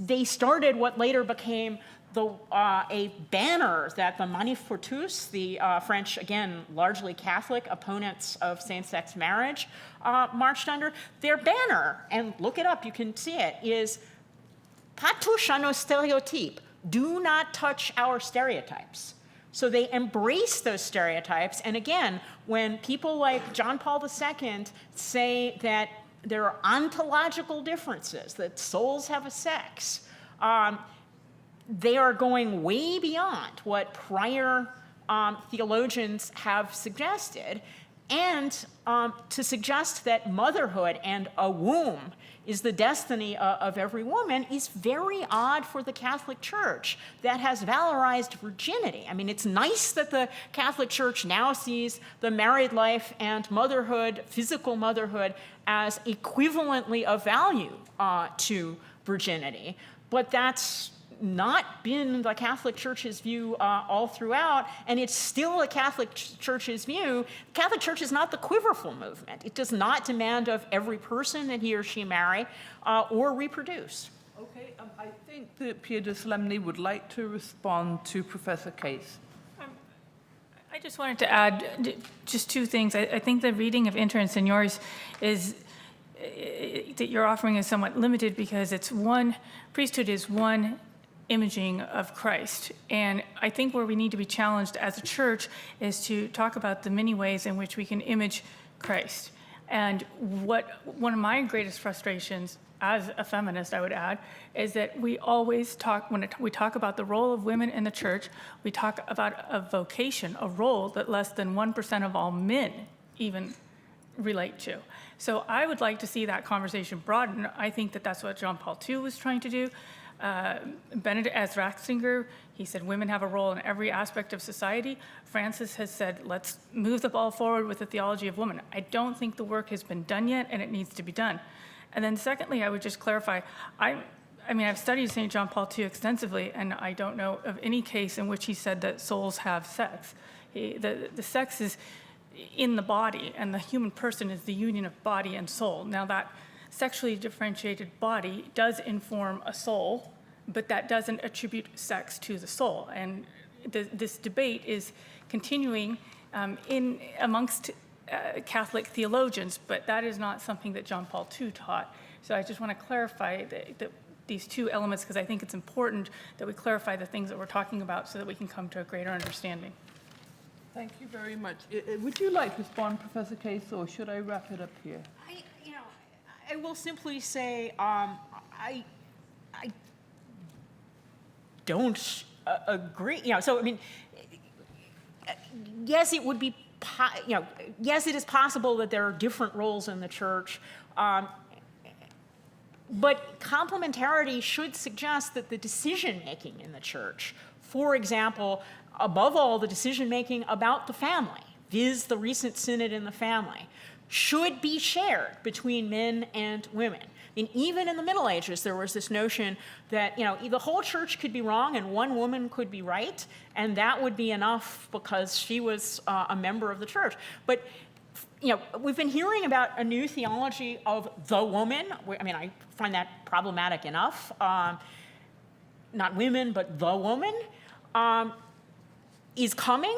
they started what later became a banner that the Manif pour tous, the French, again, largely Catholic opponents of same-sex marriage, marched under. Their banner, and look it up, you can see it, is "Pas touche à nos stéréotypes," do not touch our stereotypes. So they embrace those stereotypes. And again, when people like John Paul II say that there are ontological differences, that souls have a sex, they are going way beyond what prior theologians have suggested. And to suggest that motherhood and a womb is the destiny of every woman is very odd for the Catholic Church that has valorized virginity. I mean, it's nice that the Catholic Church now sees the married life and motherhood, physical motherhood, as equivalently of value to virginity, but that's not been the Catholic Church's view all throughout, and it's still the Catholic Church's view. The Catholic Church is not the quiverful movement. It does not demand of every person that he or she marry or reproduce. Okay, I think that Pia de Solenni would like to respond to Professor Case. I just wanted to add just two things. I think the reading of Inter and Seniors is that you're offering is somewhat limited because it's one, priesthood is one imaging of Christ. And I think where we need to be challenged as a church is to talk about the many ways in which we can image Christ. And one of my greatest frustrations as a feminist, I would add, is that we always talk, when we talk about the role of women in the church, we talk about a vocation, a role that less than 1% of all men even relate to. So I would like to see that conversation broaden. I think that that's what John Paul II was trying to do. Benedict, as Ratzinger, he said women have a role in every aspect of society. Francis has said, let's move the ball forward with the theology of women. I don't think the work has been done yet, and it needs to be done. And then secondly, I would just clarify, I've studied St. John Paul II extensively, and I don't know of any case in which he said that souls have sex. The sex is in the body, and the human person is the union of body and soul. Now that sexually differentiated body does inform a soul, but that doesn't attribute sex to the soul. And this debate is continuing amongst Catholic theologians, but that is not something that John Paul II taught. So I just want to clarify these two elements, because I think it's important that we clarify the things that we're talking about so that we can come to a greater understanding. Thank you very much. Would you like to respond, Professor Case, or should I wrap it up here? I will simply say I don't agree. So I mean, yes, it would be. Yes, it is possible that there are different roles in the church, but complementarity should suggest that the decision-making in the church, for example, above all, the decision-making about the family, viz. The recent synod in the family, should be shared between men and women. I mean, even in the Middle Ages, there was this notion that, the whole church could be wrong and one woman could be right, and that would be enough because she was a member of the church. But, we've been hearing about a new theology of the woman. I mean, I find that problematic enough. Not women, but the woman is coming.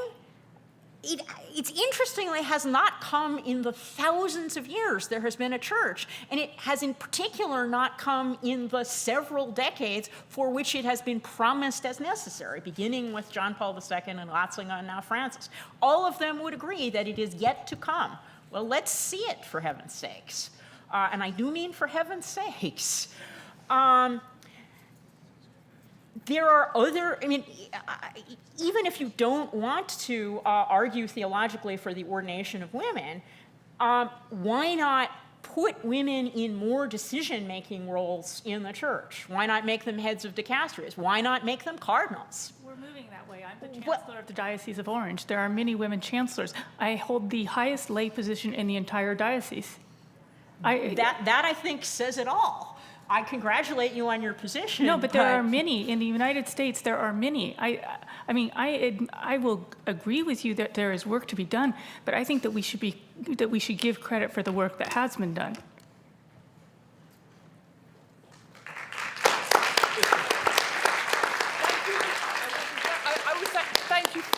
It interestingly has not come in the thousands of years there has been a church, and it has in particular not come in the several decades for which it has been promised as necessary, beginning with John Paul II and Ratzinger and now Francis. All of them would agree that it is yet to come. Well, let's see it, for heaven's sakes. And I do mean for heaven's sakes. There are other, even if you don't want to argue theologically for the ordination of women, why not put women in more decision-making roles in the church? Why not make them heads of dicasteries? Why not make them cardinals? We're moving that way. I'm the chancellor of the Diocese of Orange. There are many women chancellors. I hold the highest lay position in the entire diocese. That I think says it all. I congratulate you on your position. No, but there are many in the United States. There are many. I will agree with you that there is work to be done, but I think that we should give credit for the work that has been done.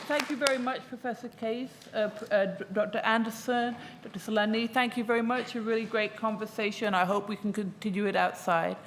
Thank you very much, Professor Case, Dr. Anderson, Dr. Solenni. Thank you very much. A really great conversation. I hope we can continue it outside.